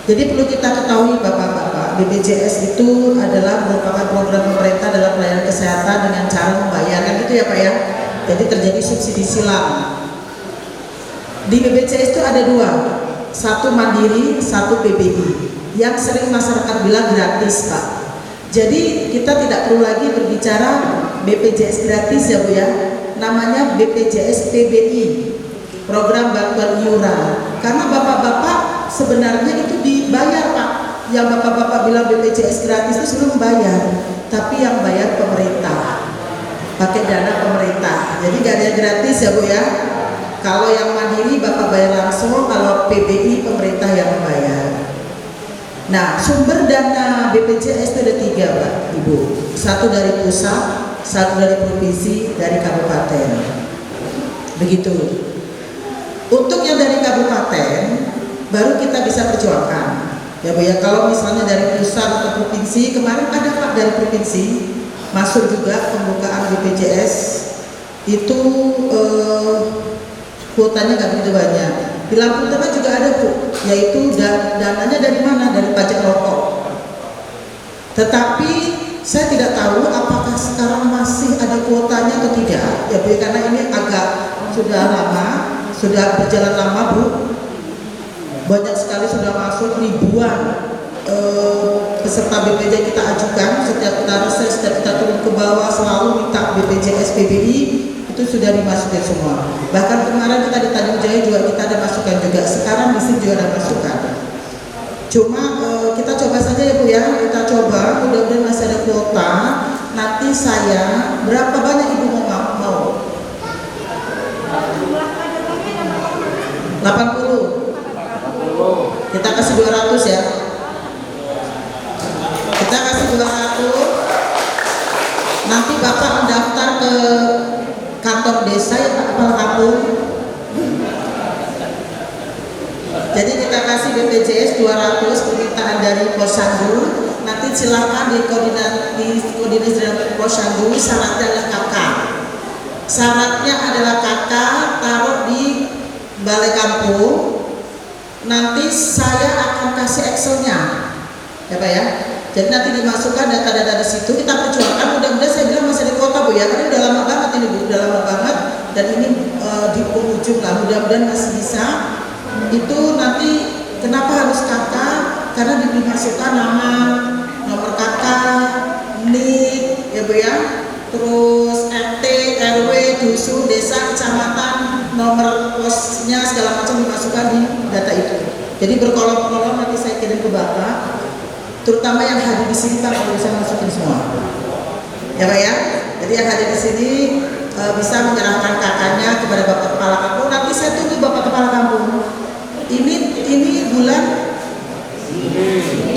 Jadi perlu kita ketahui Bapak-bapak, BPJS itu adalah merupakan program pemerintah dalam pelayanan kesehatan dengan cara membayarkan itu ya Pak ya. Jadi terjadi subsidi silang. Di BPJS itu ada dua, satu mandiri, satu PBI. Yang sering masyarakat bilang gratis Pak. Jadi kita tidak perlu lagi berbicara BPJS gratis ya Bu ya. Namanya BPJS PBI, program bantuan iuran. Karena bapak-bapak sebenarnya itu dibayar Pak. Yang bapak-bapak bilang BPJS gratis itu sebelum bayar, tapi yang bayar pemerintah, pakai dana pemerintah. Jadi gak ada gratis ya Bu ya. Kalau yang mandiri bapak bayar langsung, kalau PBI pemerintah yang membayar. Nah, sumber dana BPJS itu ada 3 Pak Ibu. Satu dari pusat, satu dari provinsi, dari kabupaten. Begitu. Untuk yang dari kabupaten baru kita bisa perjuangkan. Ya Bu ya, kalau misalnya dari pusat atau provinsi, kemarin ada Pak dari provinsi masuk juga pembukaan BPJS itu kuotanya nggak begitu banyak. Di Lampung Tengah juga ada Bu, yaitu dananya dari mana? Dari pajak rokok. Tetapi saya tidak tahu apakah sekarang masih ada kuotanya atau tidak. Ya Bu, karena ini agak sudah lama, sudah berjalan lama Bu. Banyak sekali sudah masuk ribuan peserta BPJS kita ajukan. Setiap kita reses, setiap kita turun ke bawah selalu minta BPJS PBI, itu sudah dimasukin semua. Bahkan kemarin kita di Tanjung Jaya juga kita ada masukan juga. Sekarang di sini juga ada masukan. Cuma kita coba saja ya Bu ya, kita coba. Mudah-mudahan masih ada kuota. Nanti saya berapa banyak Ibu mau? 80. Kita kasih 200 ya. Kita kasih 200. Nanti Bapak mendaftar ke kantor desa ya Pak, kepala kampung. Jadi kita kasih BPJS 200 permintaan dari Posyandu. Nanti silakan di koordinasi dengan Posyandu. Syaratnya adalah KK. Syaratnya adalah KK, taruh di balai kampung. Nanti saya akan kasih Excelnya, ya Pak ya. Jadi nanti dimasukkan data-data di situ, kita perjuangkan. Mudah-mudahan saya bilang masih ada kuota Bu ya, karena udah lama banget ini Bu, udah lama banget. Dan ini di penghujung lah, mudah-mudahan masih bisa. Itu nanti Kenapa harus KK? Karena dimasukkan nama, nomor KK, NIK, ya Bu ya, terus RT, RW, dusun, desa, kecamatan, nomor posnya segala macam dimasukkan di data itu. Jadi berkolom-kolom nanti saya kirim ke Bapak, terutama yang hadir di sini Pak, kalau bisa masukin semua. Ya Pak ya, jadi yang hadir di sini bisa menyerahkan kakaknya kepada Bapak Kepala Kampung. Nanti saya tunggu Bapak Kepala Kampung. Ini bulan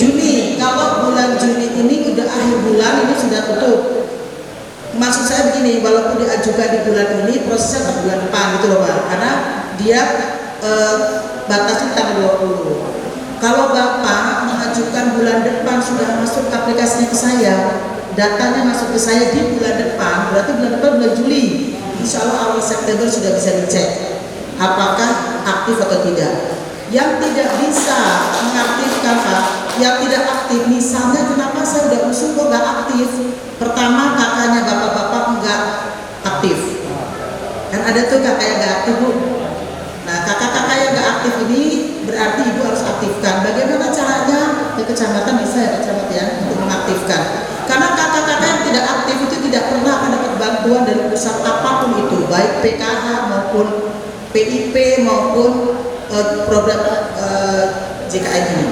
Juni. Kalau bulan Juni ini udah akhir bulan, ini sudah tutup. Maksud saya begini, walaupun diajukan di bulan ini, prosesnya ke bulan depan gitu loh Pak. Karena dia batasnya tanggal 20. Kalau Bapak mengajukan bulan depan sudah masuk aplikasinya ke saya, datanya masuk ke saya di bulan depan, berarti bulan depan bulan Juli. Insya Allah awal September sudah bisa dicek apakah aktif atau tidak. Yang tidak bisa mengaktifkan Pak, yang tidak aktif, misalnya kenapa saya udah usul kok nggak aktif? Pertama kakaknya bapak-bapak nggak aktif, kan ada tuh kakak yang nggak aktif Bu. Nah kakak-kakak yang nggak aktif ini berarti ibu harus aktifkan. Bagaimana caranya? Ke kecamatan bisa ya kecamatan ya untuk mengaktifkan. Karena kakak-kakak yang tidak aktif itu tidak pernah akan dapat bantuan dari pusat apapun itu, baik PKH maupun PIP maupun program JKN ini.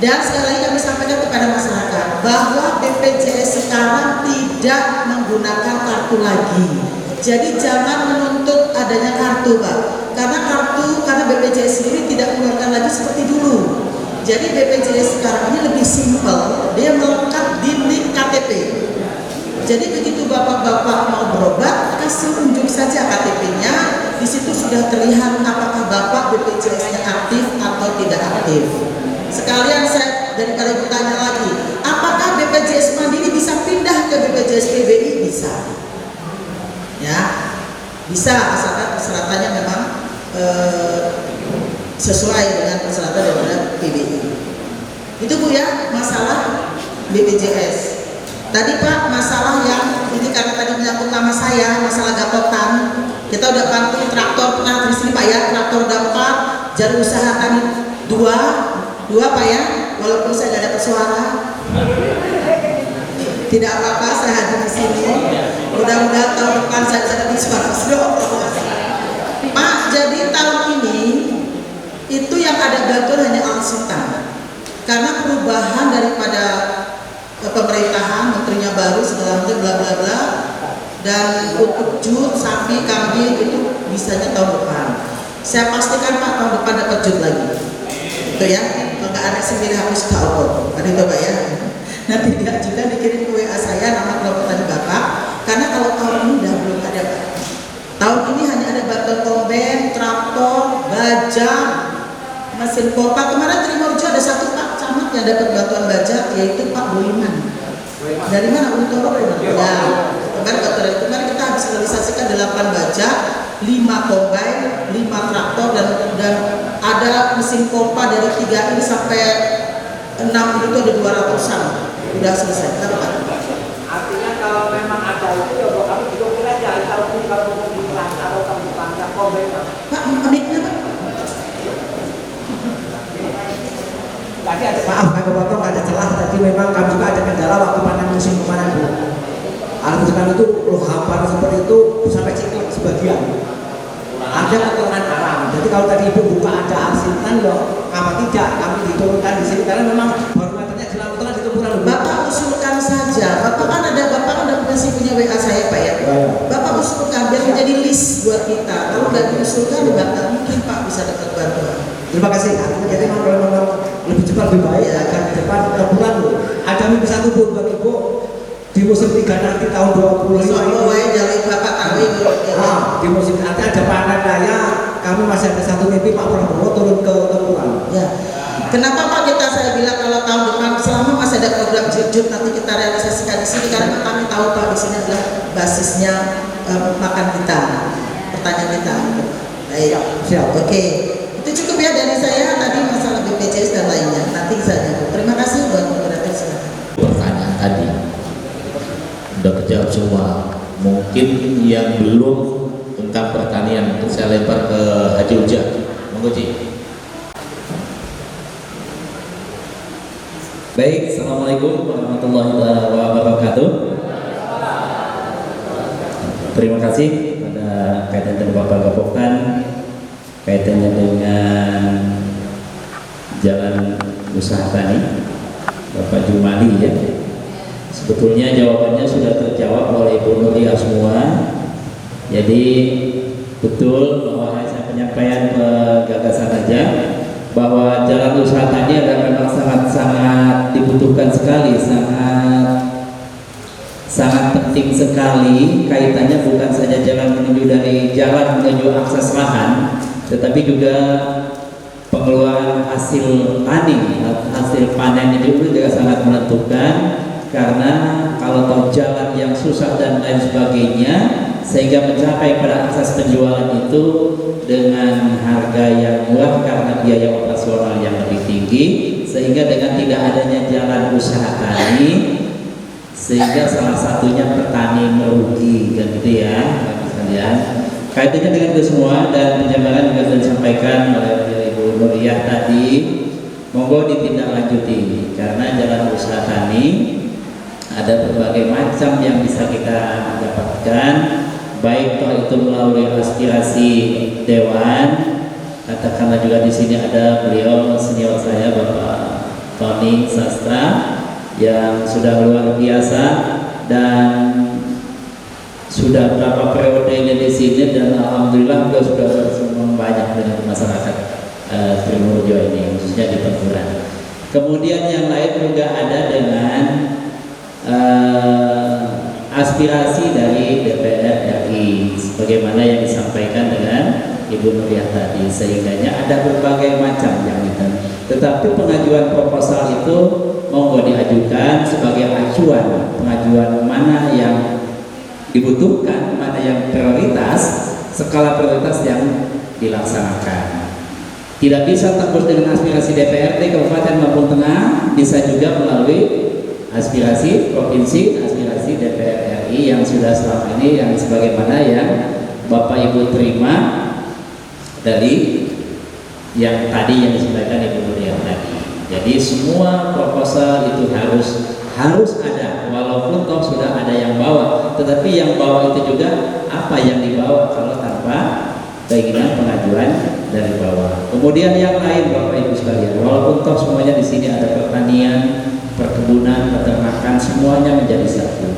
Dan sekali lagi kami sampaikan kepada masyarakat bahwa BPJS sekarang tidak menggunakan kartu lagi. Jadi jangan menuntut adanya kartu Pak, karena BPJS sendiri tidak mengeluarkan lagi seperti dulu. Jadi BPJS sekarang ini lebih simpel, dia melekat di NIK KTP. Jadi begitu bapak-bapak mau berobat, kasih unjuk saja KTP-nya, di situ sudah terlihat apakah bapak BPJS-nya aktif atau tidak aktif. Sekalian saya daripada bertanya lagi, apakah BPJS Mandiri bisa pindah ke BPJS PBI? Bisa. Ya, bisa asalkan persyaratannya memang sesuai dengan persyaratan daripada PBI. Itu Bu ya, masalah BPJS. Tadi Pak, masalah yang ini karena tadi menyangkut nama saya, masalah gapotan. Kita udah bantu traktor pernah di sini Pak ya, traktor dampak, jalur usaha tani dua Pak ya, walaupun saya nggak dapat suara. Tidak apa-apa, saya hadir di sini. Mudah-mudahan tahun depan saya bisa dapat suara. Pak, jadi tahun ini itu yang ada bantuan hanya alsitan. Karena perubahan daripada pemerintahan, menterinya baru segala macam bla bla bla, dan untuk jut, sapi, kambing itu bisanya tahun depan. Saya pastikan Pak tahun depan dapat jut lagi. Itu ya, kalau nggak ada sendiri harus tahu. Ada itu Pak ya. Nanti diajukan dikirim ke WA saya nama kelompok tadi Bapak. Karena kalau tahun ini udah belum ada Pak. Tahun ini hanya ada bantuan komben, traktor, bajak, mesin pompa. Kemarin Trimurjo ada satu Pak camat yang dapat bantuan bajak, yaitu Pak Boyman. Dari mana? Untoro ya. Kemarin kita habis realisasikan 8 bajak, 5 kombine, 5 traktor dan ada mesin pompa dari 3 ini sampai 6 itu ada 200-an. Udah selesai. Kenapa? Artinya kalau memang ada itu ya buat kami juga kira aja kalau di kelas atau kamu panjang kombin Pak, menitnya Pak. tadi ada Maaf kami potong ada celah tadi memang kami juga ada kendala waktu panen musim kemarin Bu. Alat sekarang itu loh hamparan seperti itu sampai ciklik sebagian. Ada kekurangan alam. Jadi kalau tadi Ibu buka ada arsitan loh, apa tidak kami diturunkan di sini karena memang baru meternya jelang utara ditumpukan. Bapak usulkan saja. Bapak kan udah punya WA saya Pak ya. Bapak usulkan biar menjadi list buat kita. Kalau nggak diusulkan nggak mungkin Pak bisa dapat bantuan. Terima kasih. Jadi memang lebih cepat lebih baik ya, agar di depan bulan loh. Ada mimpi satu pun buat Ibu di musim 3 nanti tahun 25 ini. Jadi Bapak tahu itu. Di musim nanti ada panen raya. Kami masih ada satu mimpi Pak Prabowo turun ke Tempuran. Ya. Kenapa Pak saya bilang kalau tahun depan selama masih ada program jut nanti kita realisasikan di sini karena kami tahu Pak di sini adalah basisnya makan kita, pertanyaan kita. Baik, siap. Oke. Itu cukup ya dari saya tadi masalah BPJS dan lainnya. Nanti saja. Terima kasih buat moderator silakan. Pertanyaan tadi udah kejawab semua. Mungkin yang belum tentang pertanian saya lempar ke Haji Ujang. Monggo Ci. Baik, Assalamualaikum warahmatullahi wabarakatuh. Terima kasih pada kaitan dengan Bapak Gapoktan, kaitannya dengan jalan usaha tani Bapak Jumali ya. Sebetulnya jawabannya sudah terjawab oleh Ibu Nuria semua. Jadi betul bahwa saya penyampaian gagasan aja bahwa jalan usaha tani adalah memang sangat dibutuhkan sekali, sangat penting sekali. Kaitannya bukan saja jalan menuju akses lahan, tetapi juga pengeluaran hasil tani, hasil panen itu juga sangat menentukan. Karena kalau tahu jalan yang susah dan lain sebagainya, sehingga mencapai pada akses penjualan itu dengan harga yang murah karena biaya operasional yang lebih tinggi, sehingga dengan tidak adanya jalan usaha tani, sehingga salah satunya petani merugi, kan gitu ya, Bapak sekalian. Kaitannya dengan itu semua dan penjabaran juga sudah disampaikan oleh Ibu Nuriyah tadi, monggo ditindaklanjuti karena jalan usaha tani ada berbagai macam yang bisa kita dapatkan, baik toh itu melalui aspirasi dewan, katakanlah juga di sini ada beliau senior saya Bapak Tony Sastra yang sudah luar biasa dan sudah berapa periodenya di sini dan alhamdulillah beliau sudah bersumbang banyak dengan masyarakat Trimurjo ini, khususnya di perguruan. Kemudian yang lain juga ada dengan aspirasi dari DPR RI sebagaimana yang disampaikan dengan Ibu Nuriyah tadi, sehingganya ada berbagai macam yang itu. Tetapi pengajuan proposal itu monggo diajukan sebagai acuan, pengajuan mana yang dibutuhkan, mana yang prioritas, skala prioritas yang dilaksanakan. Tidak bisa tembus dengan aspirasi DPRD Kabupaten Lampung Tengah, bisa juga melalui aspirasi provinsi, aspirasi DPR RI yang sudah selama ini yang sebagaimana yang Bapak Ibu terima dari yang tadi yang disampaikan Ibu Nuriyah tadi. Jadi semua proposal itu harus ada, walaupun toh sudah ada yang bawa, tetapi yang bawa itu juga apa yang dibawa kalau tanpa keinginan pengajuan dari bawah. Kemudian yang lain Bapak Ibu sekalian, walaupun toh semuanya di sini ada pertanian, perkebunan, peternakan, semuanya menjadi satu.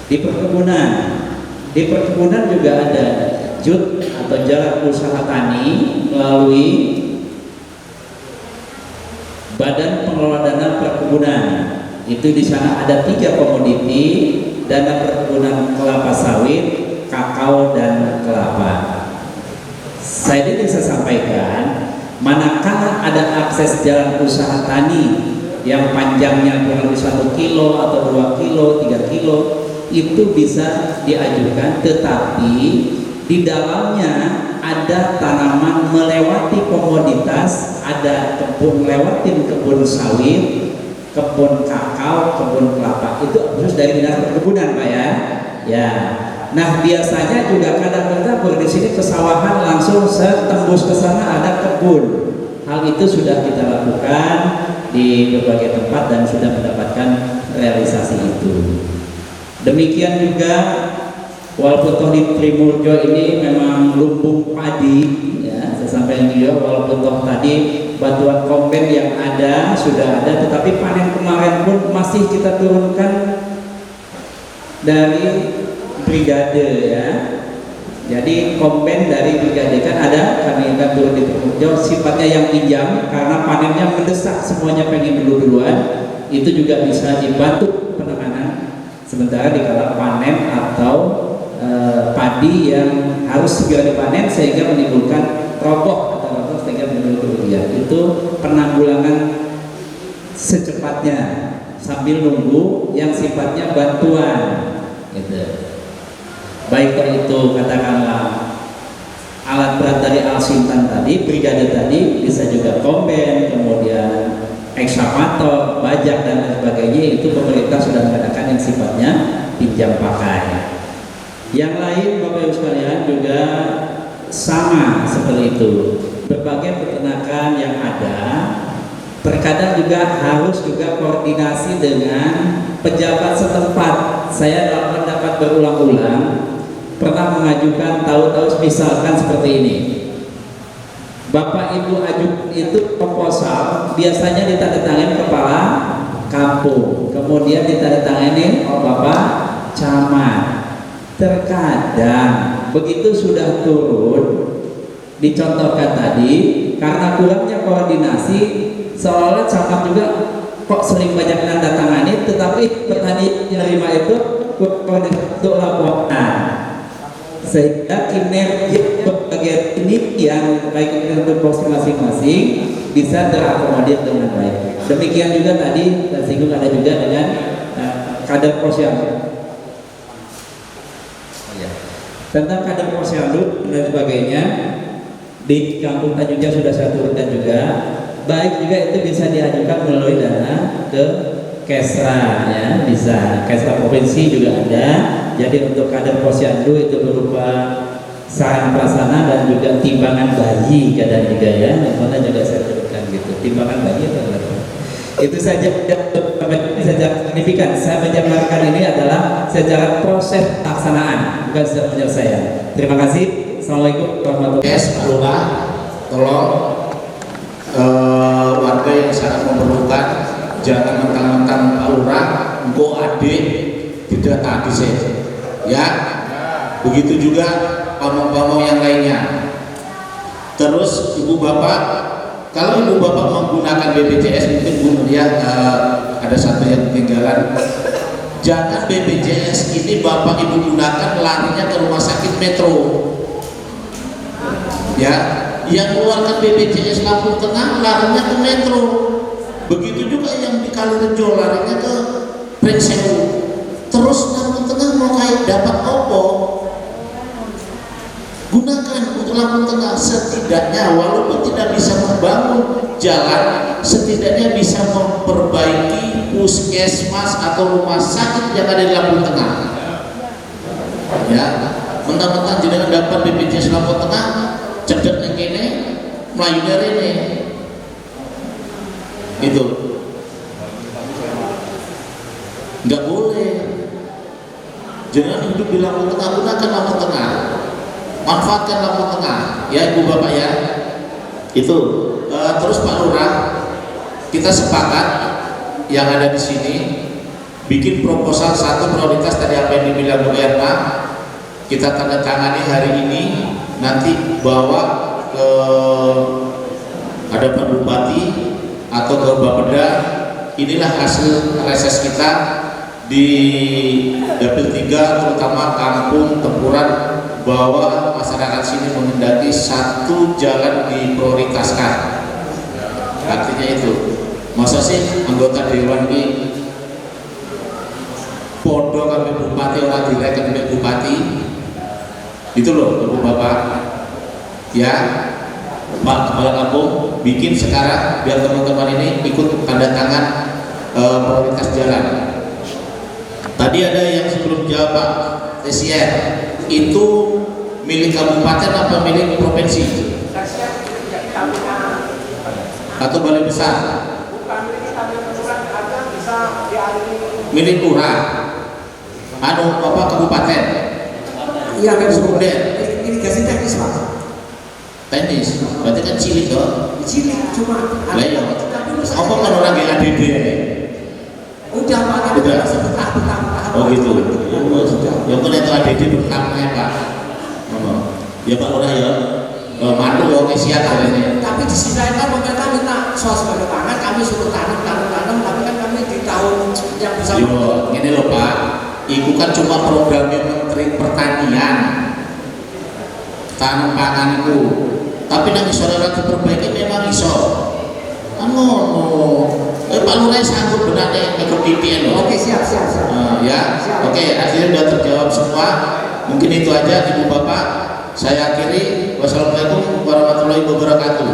Di perkebunan juga ada JUT atau jalan usaha tani melalui Badan Pengelola Dana Perkebunan. Itu di sana ada 3 komoditi, dana perkebunan kelapa sawit, kakao dan kelapa. Saya bisa sampaikan, manakala ada akses jalan usaha tani yang panjangnya kurang lebih 1 kilo atau 2 kilo, 3 kilo, itu bisa diajukan, tetapi di dalamnya ada tanaman melewati komoditas, ada kebun melewati kebun sawit, kebun kakao, kebun kelapa, itu khusus dari dinas perkebunan Pak ya. Ya. Nah biasanya juga kadang-kadang di sini pesawahan langsung tembus ke sana ada kebun. Hal itu sudah kita lakukan di berbagai tempat dan sudah mendapatkan realisasi itu. Demikian juga walaupun toh di Trimurjo ini memang lumbung padi, ya, saya sampaikan juga walaupun toh tadi bantuan komben yang ada sudah ada, tetapi panen kemarin pun masih kita turunkan dari brigade ya. Jadi komben dari brigade kan ada, kami akan turun di Trimurjo, sifatnya yang pinjam karena panennya mendesak, semuanya pengen duluan, itu juga bisa dibantu penanganan sementara di kala panen atau padi yang harus segera dipanen sehingga menimbulkan roboh atau roboh sehingga menimbulkan kerugian. Itu penanggulangan secepatnya sambil nunggu yang sifatnya bantuan gitu. Baik itu katakanlah alat berat dari Al-Sintan tadi, brigade tadi, bisa juga komben, kemudian ekskavator, bajak dan lain sebagainya, itu pemerintah sudah mengadakan yang sifatnya pinjam pakai. Yang lain Bapak Ibu sekalian juga sama seperti itu. Berbagai peternakan yang ada Terkadang juga harus juga koordinasi dengan pejabat setempat. Saya dalam pendapat berulang-ulang pernah mengajukan tahu-tahu misalkan seperti ini. Bapak Ibu ajukan itu proposal biasanya ditandatangani kepala kampung, kemudian ditandatangani Bapak Camat. Terkadang begitu sudah turun, dicontohkan tadi, karena kurangnya koordinasi, seolah-olah camat juga kok sering banyak menandatangani, tetapi petani menerima itu untuk laporan, sehingga kinerja bagian ini yang baik untuk porsi masing-masing bisa terakomodir dengan baik. Demikian juga tadi tersinggung ada juga dengan kader posyandu. Tentang kader posyandu dan sebagainya di kampung Tanjungja sudah saya turunkan juga. Baik juga itu bisa diajukan melalui dana ke Kesra, ya bisa. Kesra provinsi juga ada. Jadi untuk kader posyandu itu berupa sarana prasarana dan juga timbangan bayi kadang juga ya. Mana juga saya turunkan gitu. Timbangan bayi itu saja secara signifikan. Saya menjabarkan ini adalah secara proses pelaksanaan, bukan secara penyelesaian. Terima kasih. Assalamualaikum warahmatullahi wabarakatuh. Tolong warga yang sangat memerlukan, jangan mentang-mentang Pak Lurah, engkau adik tidak tadi saya, ya. Begitu juga pamong-pamong yang lainnya. Terus ibu bapak, kalau ibu bapak menggunakan BPJS mungkin Bu Mulia ada satu yang ketinggalan. Jangan BPJS ini bapak ibu gunakan larinya ke rumah sakit Metro. Ya, yang keluarkan BPJS Lampung Tengah larinya ke Metro. Begitu juga yang di Kalirejo larinya ke Pringsewu. Terus Lampung Tengah mau kayak dapat opo? Gunakan untuk Lampung Tengah, setidaknya walaupun tidak bisa membangun jalan, setidaknya bisa memperbaiki puskesmas atau rumah sakit yang ada di Lampung Tengah. Ya, mentang-mentang jenengan dapat BPJS Lampung Tengah, cedek yang ini, melayu dari ini, itu nggak boleh. Jangan hidup di Lampung Tengah, gunakan Lampung Tengah, manfaatkan Lampung Tengah, ya ibu bapak ya. Itu terus Pak Lurah, kita sepakat yang ada di sini bikin proposal satu prioritas tadi apa yang dibilang Bu Erna, kita tanda tangani hari ini, nanti bawa ke ada Pak Bupati atau ke Bapeda. Inilah hasil reses kita di Dapil 3 terutama kampung Tempuran, bahwa masyarakat sini menghendaki satu jalan diprioritaskan. Artinya itu, masa sih anggota dewan ini podo kami bupati orang direken kami bupati, itu loh ibu bapak ya. Pak Kepala Kampung bikin sekarang biar teman-teman ini ikut tanda tangan prioritas jalan. Tadi ada yang sebelum jawab Pak TCR, itu milik kabupaten apa milik provinsi? Atau balai besar? Milik lurah. Anu apa kabupaten? Iya kan Sekunder. Irigasi teknis Pak. Teknis, berarti kan cilik toh? Cilik cuma. Lah ya. Apa kan orang yang ADD ini? Udah Pak, tapi udah bertahap. Oh gitu. Ya kan itu ADD bertahap ya Pak. Ya Pak Lurah ya. Mantu ya ngisiat ini. Tapi di sisi lain kan pemerintah minta sebagai tangan, kami suruh tanam, tapi kan kami di tahun yang bisa. Yo, ini loh Pak. Itu kan cuma programnya Menteri Pertanian. Tanam pangan itu. Tapi nanti saudara diperbaiki memang iso. Anu, Pak Lurah sanggup benarnya ikut pipi loh. Oke siap. Ya, oke, akhirnya sudah terjawab semua. Mungkin itu aja ibu bapak. Saya akhiri. Wassalamualaikum warahmatullahi wabarakatuh.